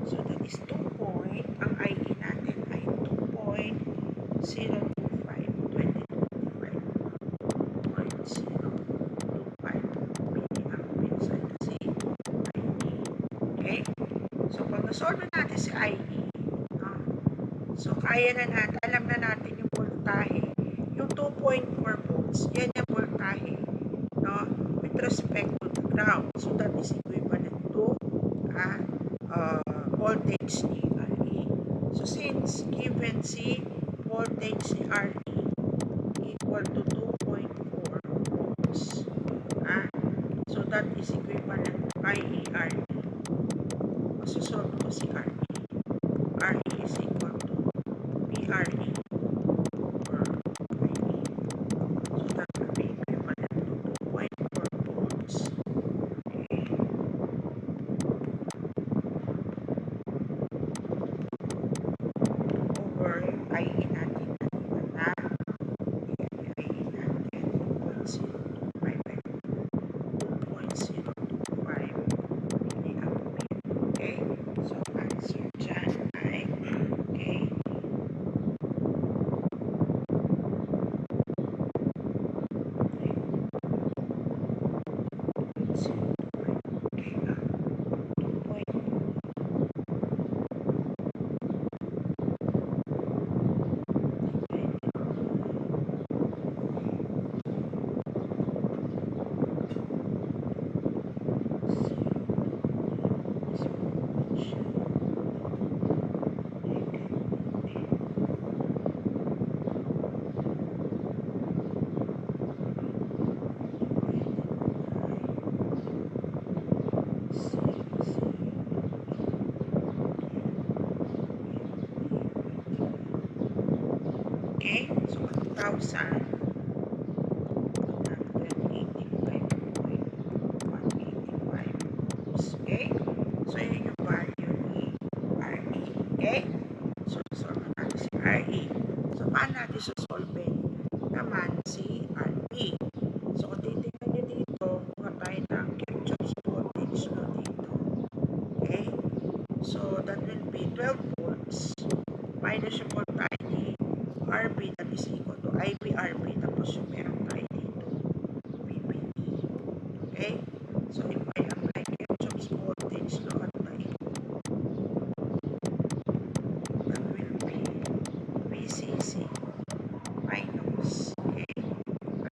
[SPEAKER 1] So, that is 2 point. Ang IE natin ay 2.025 milliampere sa kasi IE. Okay? So, pag nasolve natin si IE, so, kaya na natin, alam na natin yung voltahe. Yung 2.4 volts, yan yung voltahe, no, with respect to the ground. So, that is equivalent to voltage ni RE. So, since given si voltage ni RE equal to 2.4 volts, so that is equivalent to IE-RE. Masosolve ko si RE. RE is equal to PRE over IE. So that will be equivalent to 2.4 volts. Okay. Over yung IE natin na IE natin 2.025 milliampere. Okay. So answer dyan ay okay. Okay, so 1,185.185 volts. Okay, so yun yung value ni RE. Okay, so solve natin si RE. So paano natin solve naman si Okay? So, if I apply Kirchhoff's voltage law at the input, that will be VCC minus, okay,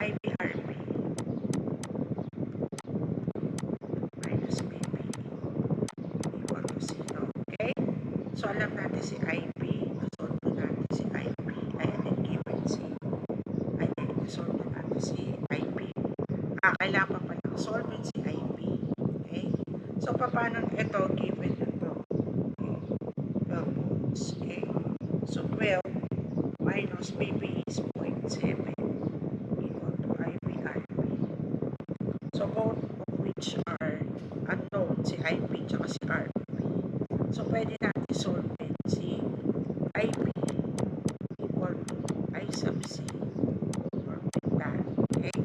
[SPEAKER 1] IBRB minus BP equal to 0. Okay? So, alam natin si IB. Nasolve natin si IB. Ayan, given si solve natin si IB. Kailangan pa palang solve si IB. Okay? So, paano ito given na ito? Okay? 12 volts. Okay? So, 12 minus BP is 0.7 equal to IBRB. So, both of which are unknown, si IB at si RB. So, pwede natin solve si IB equal to I sub C over beta. Okay?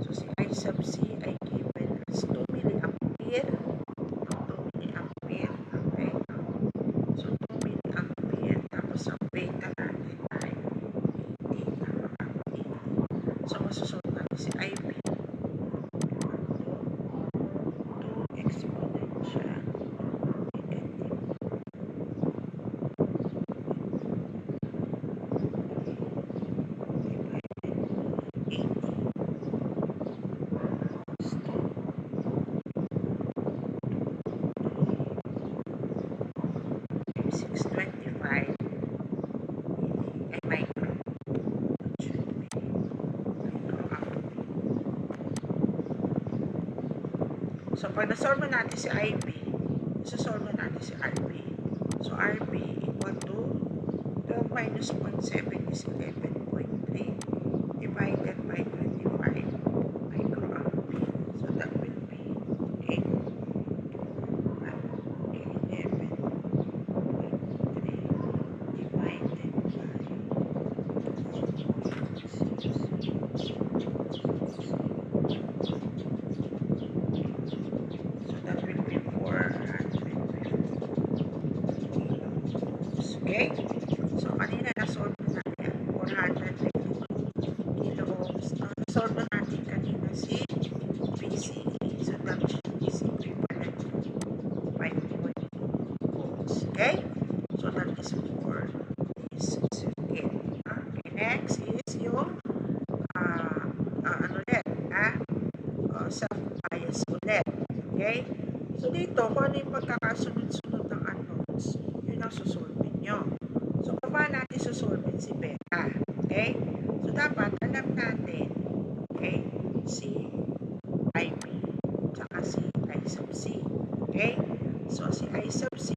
[SPEAKER 1] So, si I sub C ay given as 2 milliampere. 2 milliampere. Okay? So, 2 milliampere. Tapos, ang beta natin ay 80. So, masusunod natin si IB. 2 exponential negative 625 ay micro. So, pag nasolve natin si IB, isasolve natin si RB. So, RB equal to 12 minus 0.7 is 11.3 divided by 25 microampere. So, that will be 8. 11.3 divided by 450 kilos. Okay? So, kanina na-solve natin 452 kiloohms. Na-solve natin kanina si PCE. So, that is equivalent to 5.2 volts. Okay? So, that is for this circuit. Okay, next is yung self-bias ulit. Okay? So, dito, kung ano yung pagkakasunod-sunod ng unknowns, yun ang susolve nyo. So, paano natin susolve si beta? Okay? So, dapat alam natin, okay, si IB, tsaka si I sub C. Okay? So, si I sub C,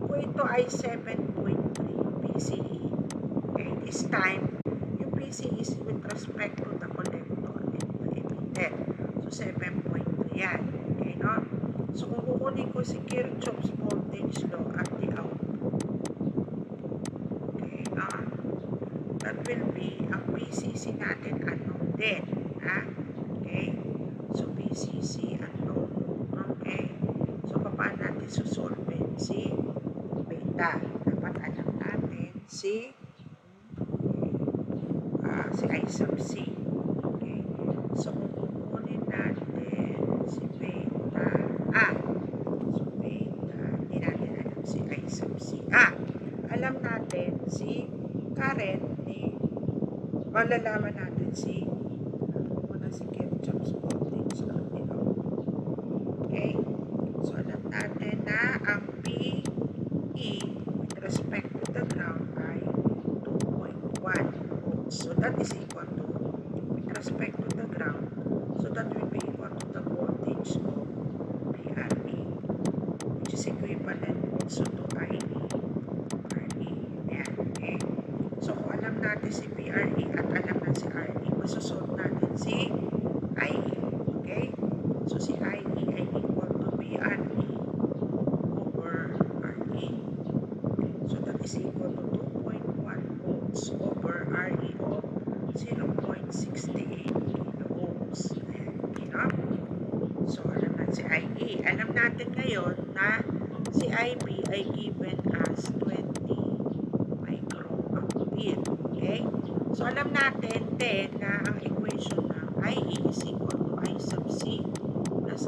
[SPEAKER 1] kung ito ay 7.3 PCE, okay, this time, yung PCE is with respect to the collector and the emitter. So, 7.3 yan. Okay, no? So, kung kukunin ko si Kirchhoff's voltage law at the output, okay, no? That will be, ang PCC natin unknown din. Ha? Okay? So, PCC unknown. Okay? So, paano natin susolve si beta? Dapat alam natin si I sub C. Okay? So, kung kukunin natin si beta, so beta, hindi natin alam si I sub C. Alam natin si current ni, malalaman natin si, muna si Kirchhoff's voltage law. Okay? So, alam natin na ang PE with respect to the ground ay 2.1 volts. So, that is equal to, with respect to the ground, so that will be equal to the voltage of PRE, which is equivalent also to IE, RE. Ayan, okay? So, kung alam natin si PRE at alam natin si RE, masosolve natin si IE. Okay? So, si IE ay equal to PRE over RE. So, that is equal to 2.1 volts over RE of 0.68 kiloohms. Ayan, you know? So, alam natin si IE. Alam natin ngayon na si IB ay given as 20 microampere. Okay? So, alam natin din na ang equation ng IE is equal to I sub C plus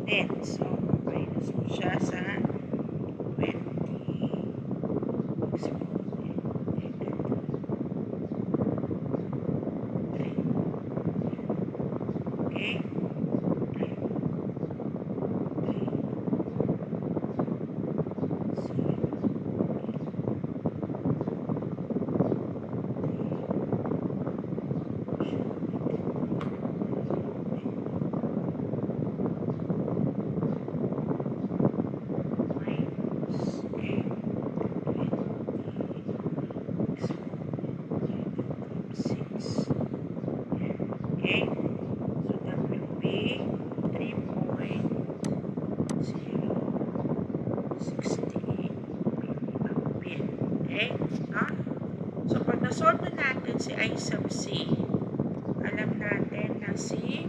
[SPEAKER 1] 10. So, minus mo siya sa 20 exponent negative 3. Okay? 6. Okay? So that will be 3.068 milliampere. Okay? No? So pag na-solve na natin si I sub C, alam natin na si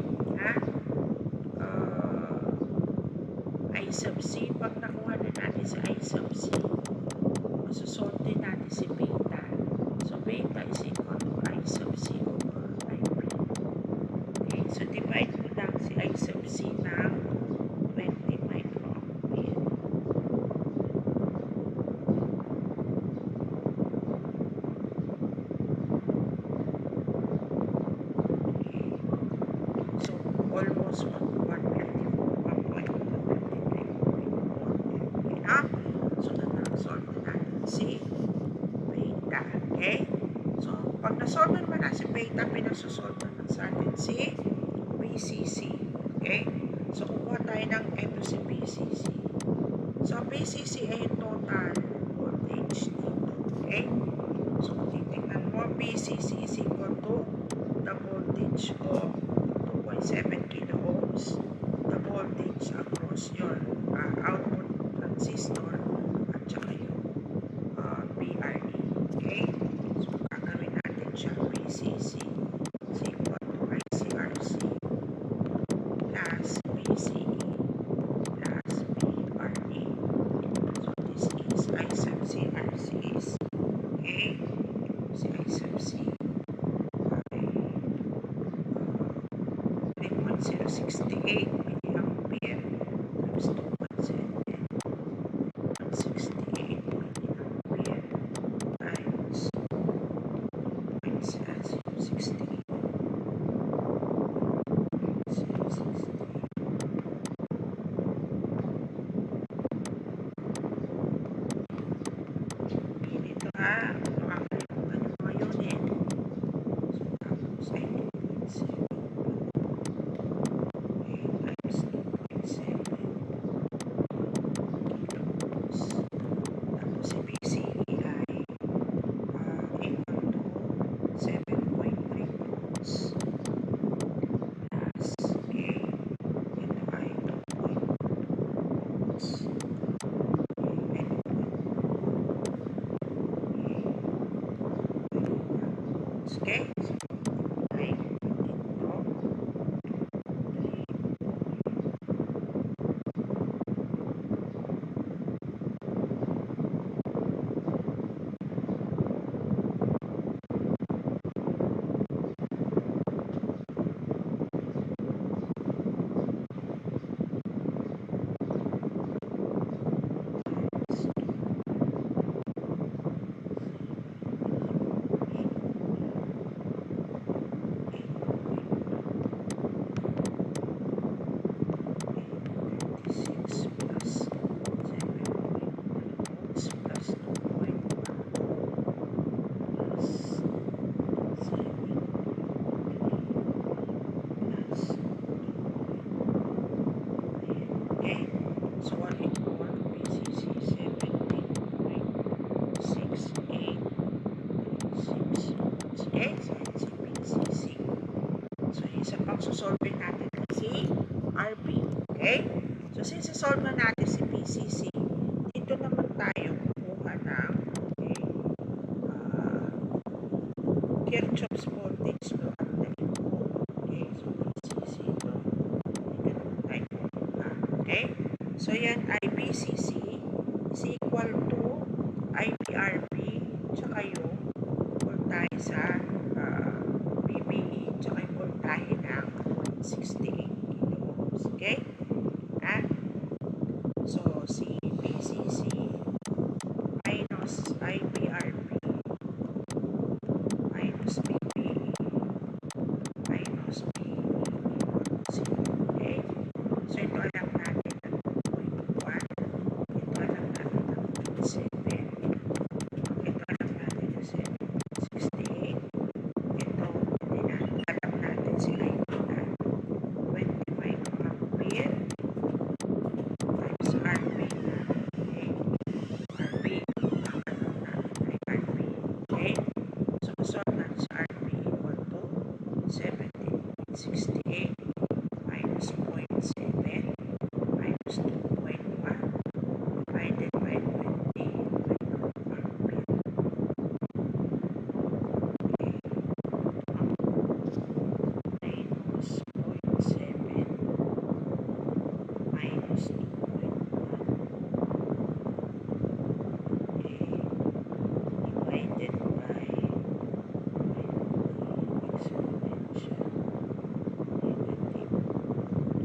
[SPEAKER 1] I sub C, pag nakuha na natin si I sub C, masosolve din natin si beta. So beta is equal to I sub C over I prime. Okay, so divide mo lang si I sub C ng 20 microampere. Okay, so almost 1.153. Okay na? So na-solve na natin si beta. Okay? So, pag na-solve naman na si beta, pinagsosolve naman sa atin si BCC. Okay? So, kukuha tayo ng ito si BCC. So, BCC ay total voltage dito. Okay? So, kung titignan mo, BCC is equal to the voltage of 2.7 kilo ohms, the voltage across your output transistor, at saka yung PRE. Okay? So, gagawin natin siya BCC is equal to ICRC plus BCE plus PRE. So, this is I sub C RC is, okay? Si I sub C ay 3.068 milliampere times 2.7. 168 milliampere times 0.068. Dito makakalimutan yung mga unit. So, tapos ay 2.7 times 2.7 kilos. Tapos si BCE ay equal to 7.3 volts plus okay, ito ay 2.2 volts. Okay, so ay dito 6 plus 7.1 volts plus 2.1 plus 7 plus 2.1. Okay, so 1 equal BCC 7.6836. Okay, so it's si BCC. So isa pang susolve natin si RB. Okay, so since solve na natin si BCC, dito naman tayo kukuha ng okay, Kirchhoff's voltage law at the input. Okay, so BCC ito. Dito naman tayo kukuha. Okay, so yan ay BCC is equal to IPRB tsaka yung voltahe sa BBE tsaka yung voltahe ng 68 kilo ohms. Okay, minus 2.1 divided by 20 microampere. Okay. Minus 0.7 minus 2.1. Okay. Divided by 20 exponential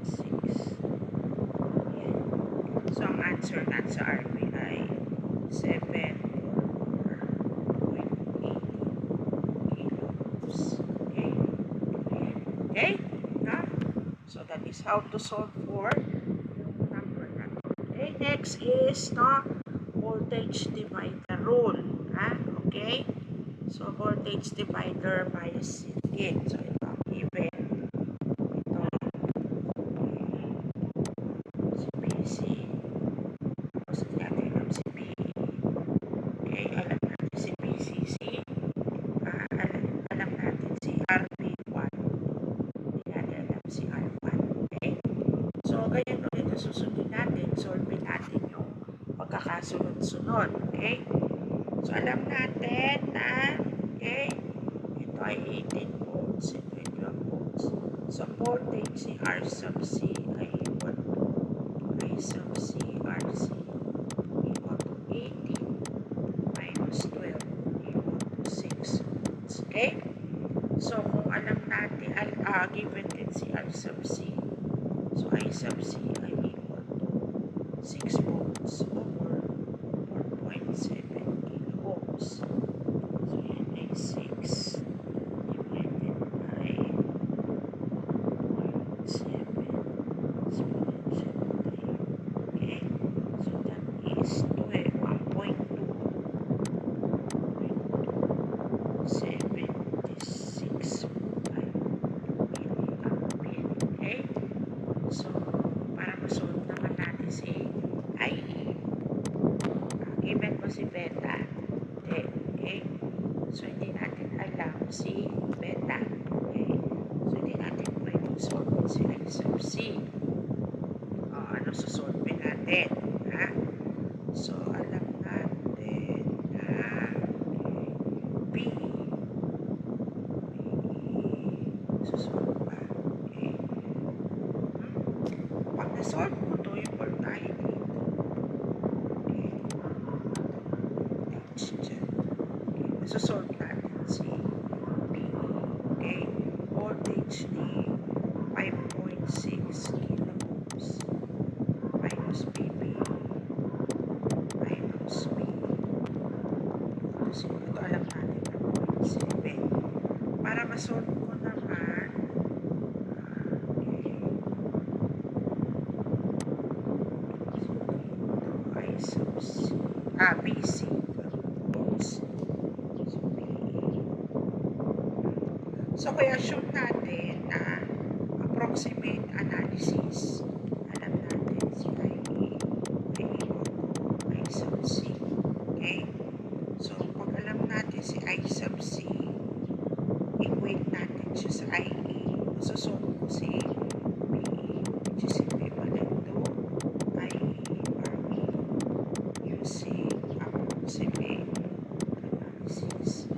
[SPEAKER 1] -6. Yan. So, ang answer natin sa RB ay 7.80 kilos. Okay? Ayan. Okay? No? So, that is how to solve for number na. Okay? Next is, no, voltage divider rule. Okay? So, voltage divider by circuit. So, ito ang given. Ito, si PC. Tapos, natin alam si PE. Okay? Alam natin si PCC. Alam natin si RB1. Hindi natin alam si R1. Okay? So, ganyan ulit ang susundin natin. Solve natin yung pagkakasunod-sunod. Okay? So, alam natin na, okay, ito ay 18 volts, ito ay 12 volts. So, voltage si R sub C ay equal to I sub C RC equal to 18 minus 12 equal to 6 volts. Okay? So, kung alam natin, given din si R sub C, so I sub C ay equal to 6 volts over 4.7 kilo ohms. So, yan ay 6 divided by 0.7 exponential tayo. Okay? So, that is 1.2 76.5 milliampere. Okay? So, para masolve naman natin si IE, given mo si beta. Okay? So, hindi natin alam si beta. Okay? So, hindi natin pwedeng solve si I sub C. Ano susolve natin? So, alam natin na P susolve pa. Okay? Pag nasolve ko to, yung voltahe dito. Okay? That's dyan. Okay? Masosolve natin si P. Okay? Voltage ni 5.6 kilo ohms minus PP minus P. Ito alam natin na 0.7. Para masolve ko naman, okay, so dito I sub C, BC volts. So, PE. So, kaya assume natin na approximate analysis. Alam natin si IE ay equal to I sub C. Okay? So, pag alam natin si I sub C, equate natin siya sa IE. Masosolve ko si PE, which is equivalent to IE RE using approximate analysis.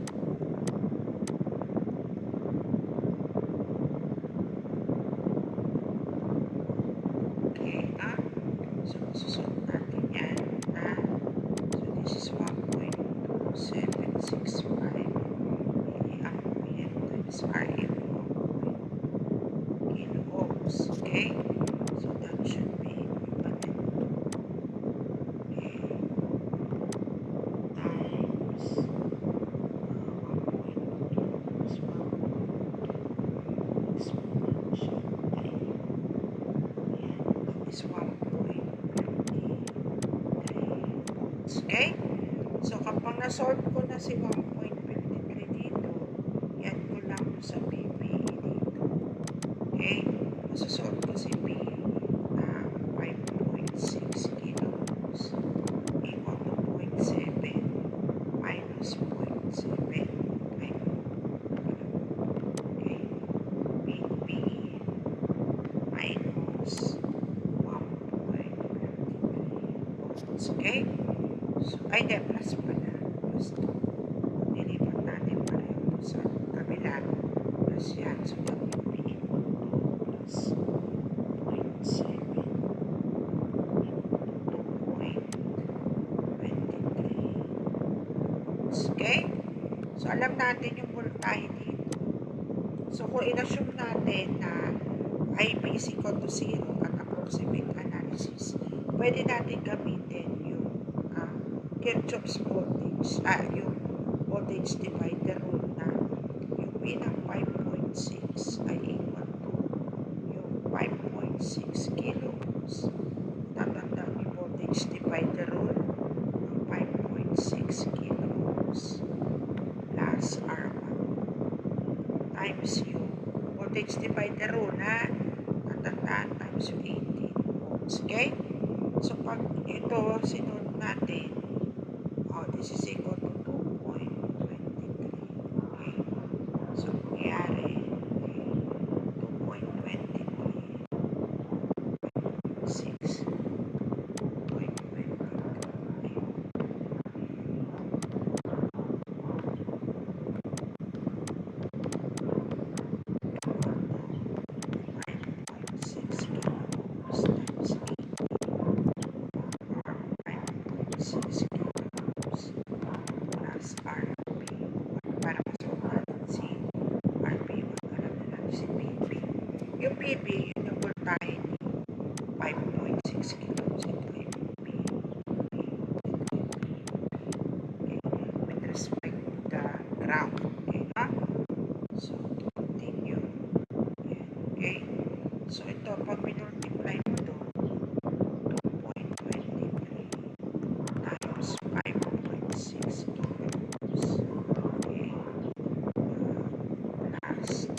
[SPEAKER 1] Okay, so susunod natin yan, so this is 1.2765 milliampere times RM 1 kilo ohms. Okay, so that should be equivalent to, okay, times 1.2 is 1.2 exponential time. Is 1.53 volts. Okay? So, kapag na-solve ko na si 1.53 dito, yan ko lang sa PP dito. Okay? Masasolve ko si P na 5.6 kilo ohms equal to 0.7 minus 0.7. Okay? PP minus 1.53 Ay, hindi, plus pala. Plus 2. Nilipat natin pareho to sa kabila. Plus yan. So, that will be equal to plus 0.7 2.23. Okay? So, alam natin yung voltahe dito. So, kung in-assume natin na IB is equal to 0 at approximate analysis, pwede natin gamitin yung Kirchhoff's voltage, yung voltage divider rule na yung P ng 5.6 ay equal to yung 5.6 kilo ohms. Tatandaan yung voltage divider rule, 5.6 kilo ohms plus R1 times yung voltage divider rule na tatandaan times yung 18 ohms. Okay? So, pag ito sinunod natin, this is equal to 2.23. Okay? So, nangyari, 2.23 6 para masukat si RP1. Alam na natin si PB. Yung PB, yun yung voltahe ni 5.6 kilos. Ito ay PB. Okay. With respect to the ground. Okay, ha? So, continue. Okay. So, ito, pag minultiply mo to, 2.23 times 5.6 kilos. Okay. Plus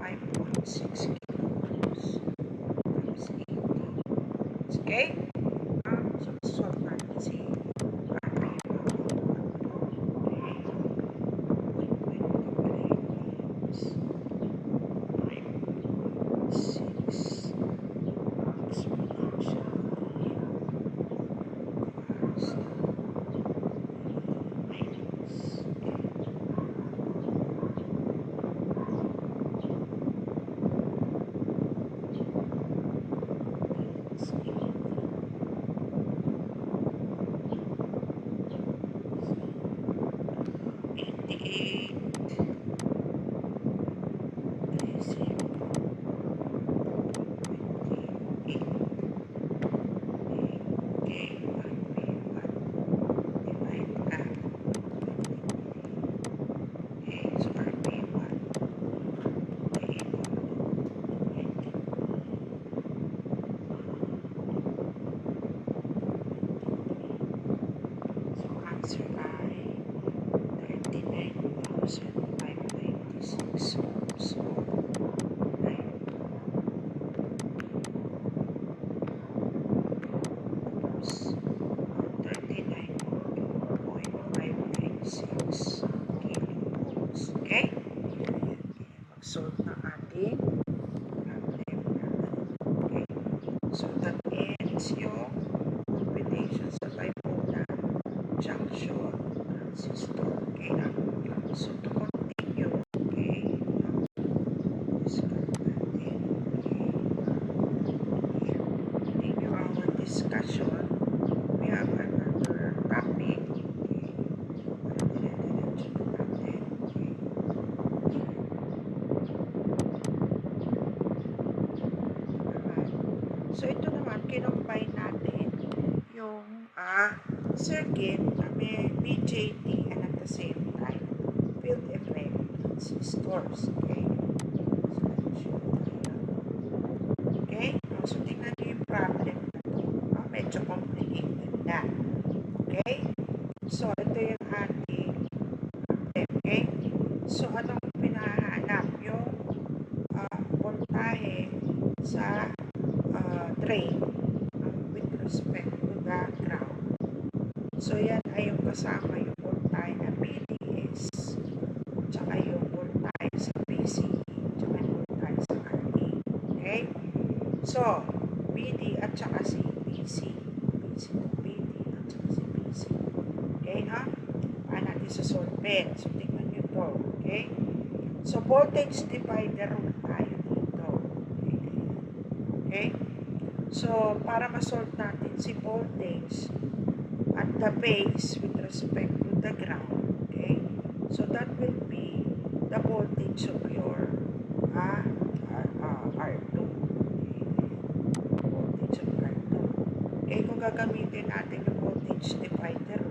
[SPEAKER 1] 5.6 kilos times 80. Okay? So, solve natin si RP1. 6 exponential answer ay 39,596 ohms. Oops. 39.596 kilo ohms. Okay? Mag-solve ng ating problem. Okay? So, that ends yung computation sa bipolar junction transistor. Okay na? So, to continue, okay, discuss natin, okay, continue our discussion. We have another topic, okay, dire-diretso na natin, okay. So, ito naman, kinumpay natin yung circuit na may BJT and at the same time field effect transistors. Okay? So, show tayo. Okay? So, tingnan nyo yung problem na ito. Medyo complicated na. Okay? So, ito yung ating problem. Okay? So, anong pinahanap? Yung voltahe sa drain with respect to the ground. So, yan ay yung kasama yung voltahe na PDS, tsaka yung voltahe sa PCE, tsaka yung voltahe sa RE. Okay? So, Okay? So, voltage divider rule tayo dito. Okay? So, para ma-solve natin si voltage at the base with respect to the ground, okay? So, that will be the voltage of your R2. Okay? Voltage of R2. Okay, kung gagamitin natin yung voltage divider,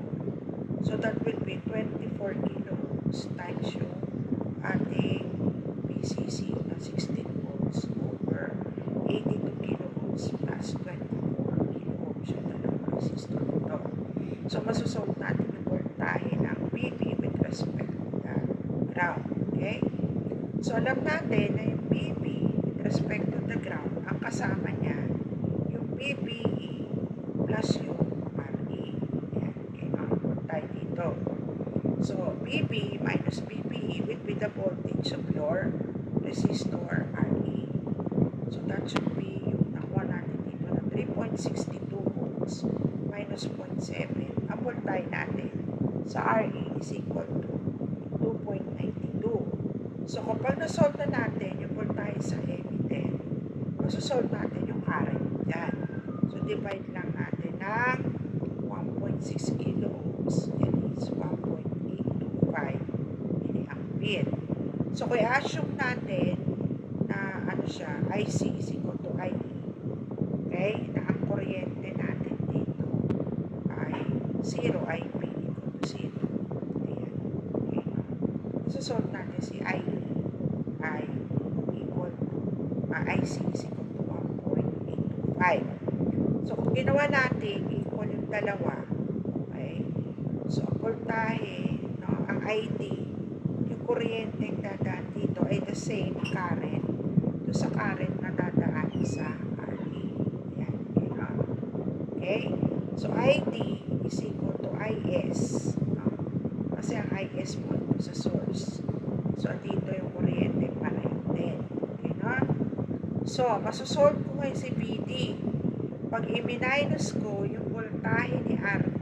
[SPEAKER 1] so that will be 24 kilohooks times yung ating VCC na 16 volts over 82 kilohooks plus 24 kiloohms yung dalawang resistor nito. So, masusolve natin yung voltahe ng BB with respect to the ground. Okay? So, alam natin na yung BB with respect to the ground, ang kasama niya, yung BBE plus yung RE. Ayan. Okay, tayo dito. So, BB minus BBE will be the voltage of your resistor RE. So, that should be yung nakuha natin dito na 3.62 volts minus 0.7. Ang voltage natin sa RE is equal to 2.92. So, kapag nasolve na natin yung voltage sa emitter, masosolve natin yung current dyan. So, divide lang natin ng 1.6 kiloohms. Yan is 1.825 milliampere. So, kung i-assume natin na ano siya, IC is equal to IE. Okay? Na ang kuryente natin dito ay 0, IP equal to 0. Ayan. Okay. So, solve natin si IE ay equal to, IC is equal to 1.825. So, kung ginawa natin, equal yung dalawa, okay? So, ang voltahe, no, ang ID, yung kuryente yung dadaan dito ay the same current to sa current na dadaan sa RE. Yan, okay? So, ID is equal to IS, no? Kasi ang IS mo ito sa source. So, dito yung kuryente para yung 10. Okay, no? So, masosolve ko ngayon si VD. Pag i-minus ko yung voltahe ni RT,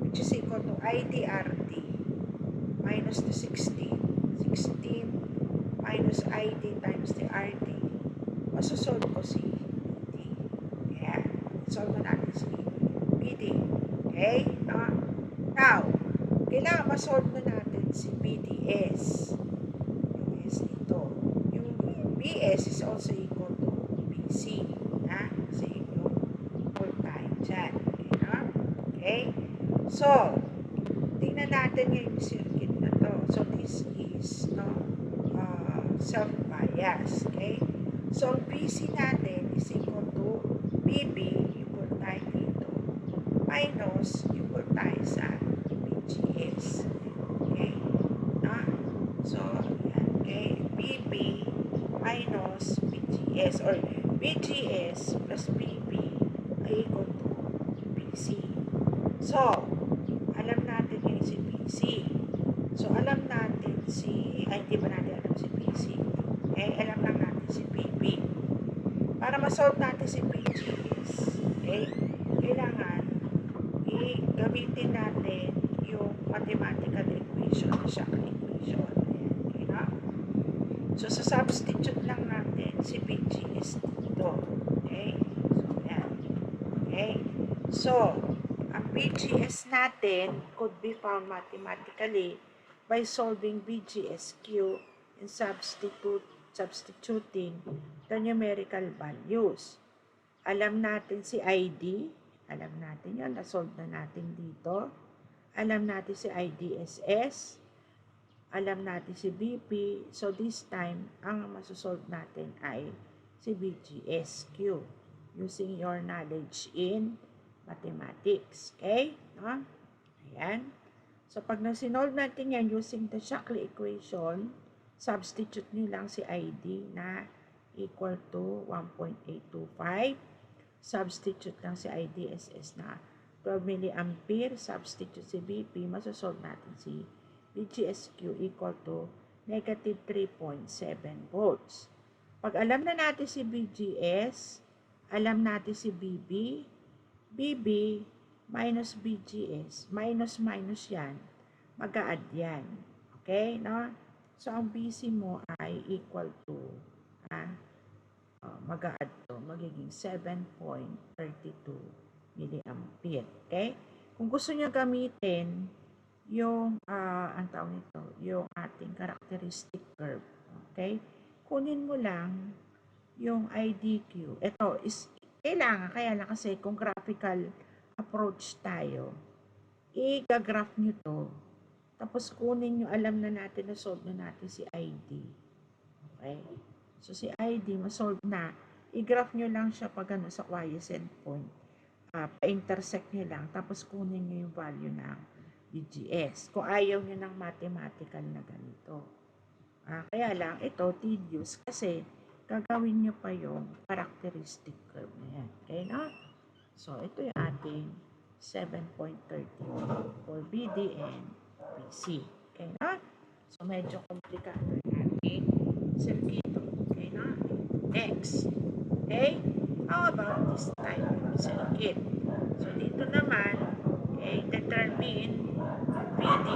[SPEAKER 1] which is equal to IDRT minus the 16 minus ID times the RT, masosolve ko si VD. Ayan. Solve na natin si VD. Okay? Now, kailangan masolve na natin si BDS. Yung S dito. Yung BS is also equal to BC. Kasi yung voltage dyan. Okay? So, tingnan natin ngayon yung circuit na to. So, this is self-bias. Okay? So, ang BC natin is equal to BB, yung voltage dito, minus yung voltage sa BGS. Okay? So, yan. Okay? BB minus BGS or BGS plus BB ay equal to BC. So, alam natin ngayon si BC. So, alam natin si, hindi ba natin alam si BC? Alam lang natin si BB. Para ma-solve natin si BGS, okay, kailangan gamitin natin yung mathematical equation na Shockley equation. Okay, no? So, sa substitute lang natin si BGS dito. Okay? So, yan. Okay? So, ang BGS natin could be found mathematically by solving BGSQ and substituting the numerical values. Alam natin si ID. Alam natin yun. Na-solve na natin dito. Alam natin si IDSS. Alam natin si BP. So, this time, ang masosolve natin ay si BGSQ using your knowledge in mathematics. Okay? No? Ayan. So, pag nasinolve natin yan using the Shockley equation, substitute nyo lang si ID na equal to 1.825. Substitute lang si IDSS na 12 milliampere. Substitute si BP. Masosolve natin si BGSQ equal to negative 3.7 volts. Pag alam na natin si BGS, alam natin si BB, BB minus BGS, minus yan, mag-a-add yan. Okay, no? So, ang BC mo ay equal to, mag-a-add to, magiging 7.32 milliampere. Okay? Kung gusto niyo gamitin yung, ang tawag nito, yung ating characteristic curve. Okay? Kunin mo lang yung IDQ. Ito is, kailangan, kaya lang kasi kung graphical approach tayo, i-graph nyo to. Tapos kunin nyo, alam na natin na solve na natin si ID. Okay? So si ID, ma-solve na. I-graph nyo lang siya pag ano, sa quiescent point. Pa-intersect nyo lang. Tapos kunin nyo yung value ng BGS. Kung ayaw nyo ng mathematical na ganito. Kaya lang, ito, tedious. Kasi, gagawin nyo pa yung characteristic curve na yan. Okay, no? So, ito yung ating 7.30 for BD and BC. Okay, no? So, medyo komplikado yung ating circuito. Okay, no? Next. Okay? How about this type of circuit? So, dito naman, okay, determine BD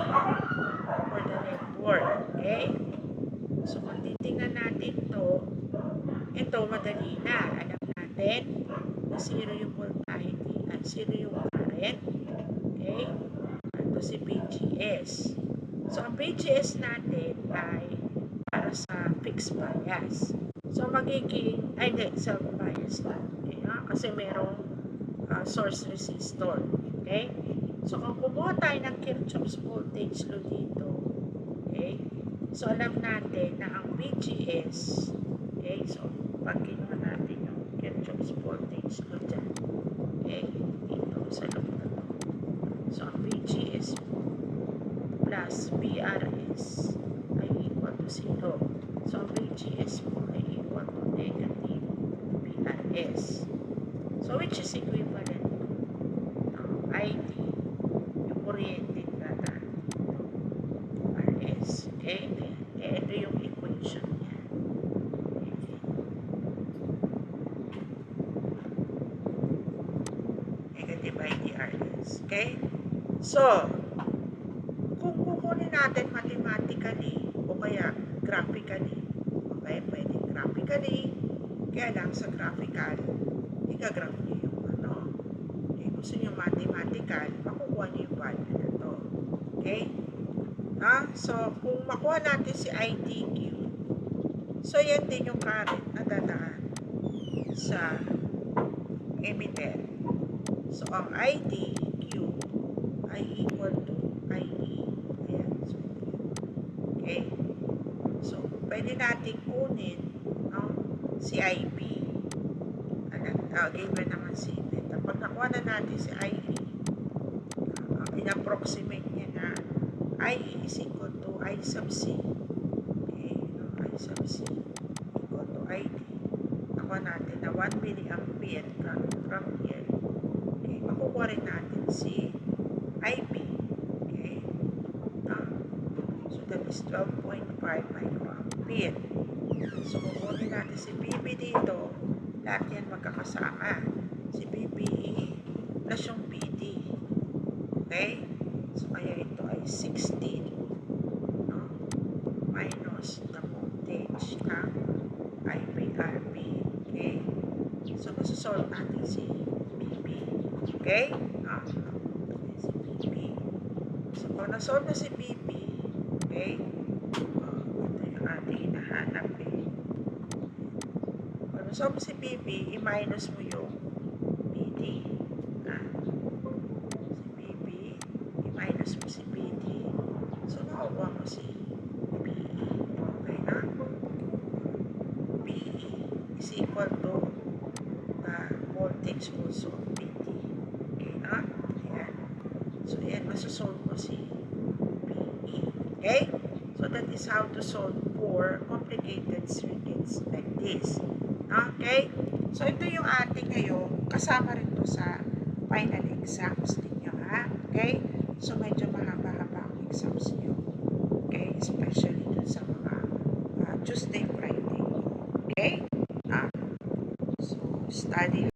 [SPEAKER 1] for the network. Okay? So, kung titingnan natin ito madali na. Alam natin na zero yung voltage, zero yung current. Okay? Ito si BGS. So, ang BGS natin ay para sa fixed bias. So, magiging, hindi, self-bias lang. Okay, kasi merong source resistor. Okay? So, kung kumuha tayo ng Kirchhoff's voltage law dito, okay? So, alam natin na ang BGS, okay? So, pag kinuha natin yung Kirchhoff's voltage law dyan, okay? Dito sa loob na to. So, ang BGS plus BRS ay equal to 0. So, ang BGS mo ay equal to negative BRS. So, which is equivalent to ID, yung oriented na RS. Okay? Ito yung equation niya. Negative ID RS. Okay? So, kung kukunin natin mathematically o kaya graphically, okay? Pwede graphically, kaya lang sa graphical, i-graph nyo yung ano. Okay? Gusto nyo mathematical, makukuha nyo yung value na to. Okay? So, kung makuha natin si IDQ, so yan din yung current na dadaan sa emitter. So, ang IDQ ay equal to IE. Ayan. So, okay. So, pwede natin kunin si IB. Given naman si beta. Pag nakuha na natin si IE, in-approximate niya na IE is equal to I sub C. Okay. I sub C equal to ID. Nakuha natin na 1 milliampere from here. Okay. Makukuha rin natin si IB. Okay. So that is 12.5 microampere. So kukunin natin si BB dito. Lahat yan magkakasama. Si BBE plus yung BD. Okay? So kaya ito ay 16 minus the voltage ng IPRB. Okay? So masasolve natin si BB. Okay? Si BB. So pag nasolve na si BB, okay? Ito yung ating hinahanap So, si BB, i-minus mo yung BD. Si BB, i-minus mo si BD. So, nakuha mo si BE. Okay na? BE is equal to the voltage also of BD. Okay na? Ayan. So, ayan, masasolve mo si BE. Okay? So, that is how to solve for complicated circuits like this. Okay? So, ito yung ating ngayon. Kasama rin to sa final exams ninyo, ha? Okay? So, medyo mahaba-haba ang exams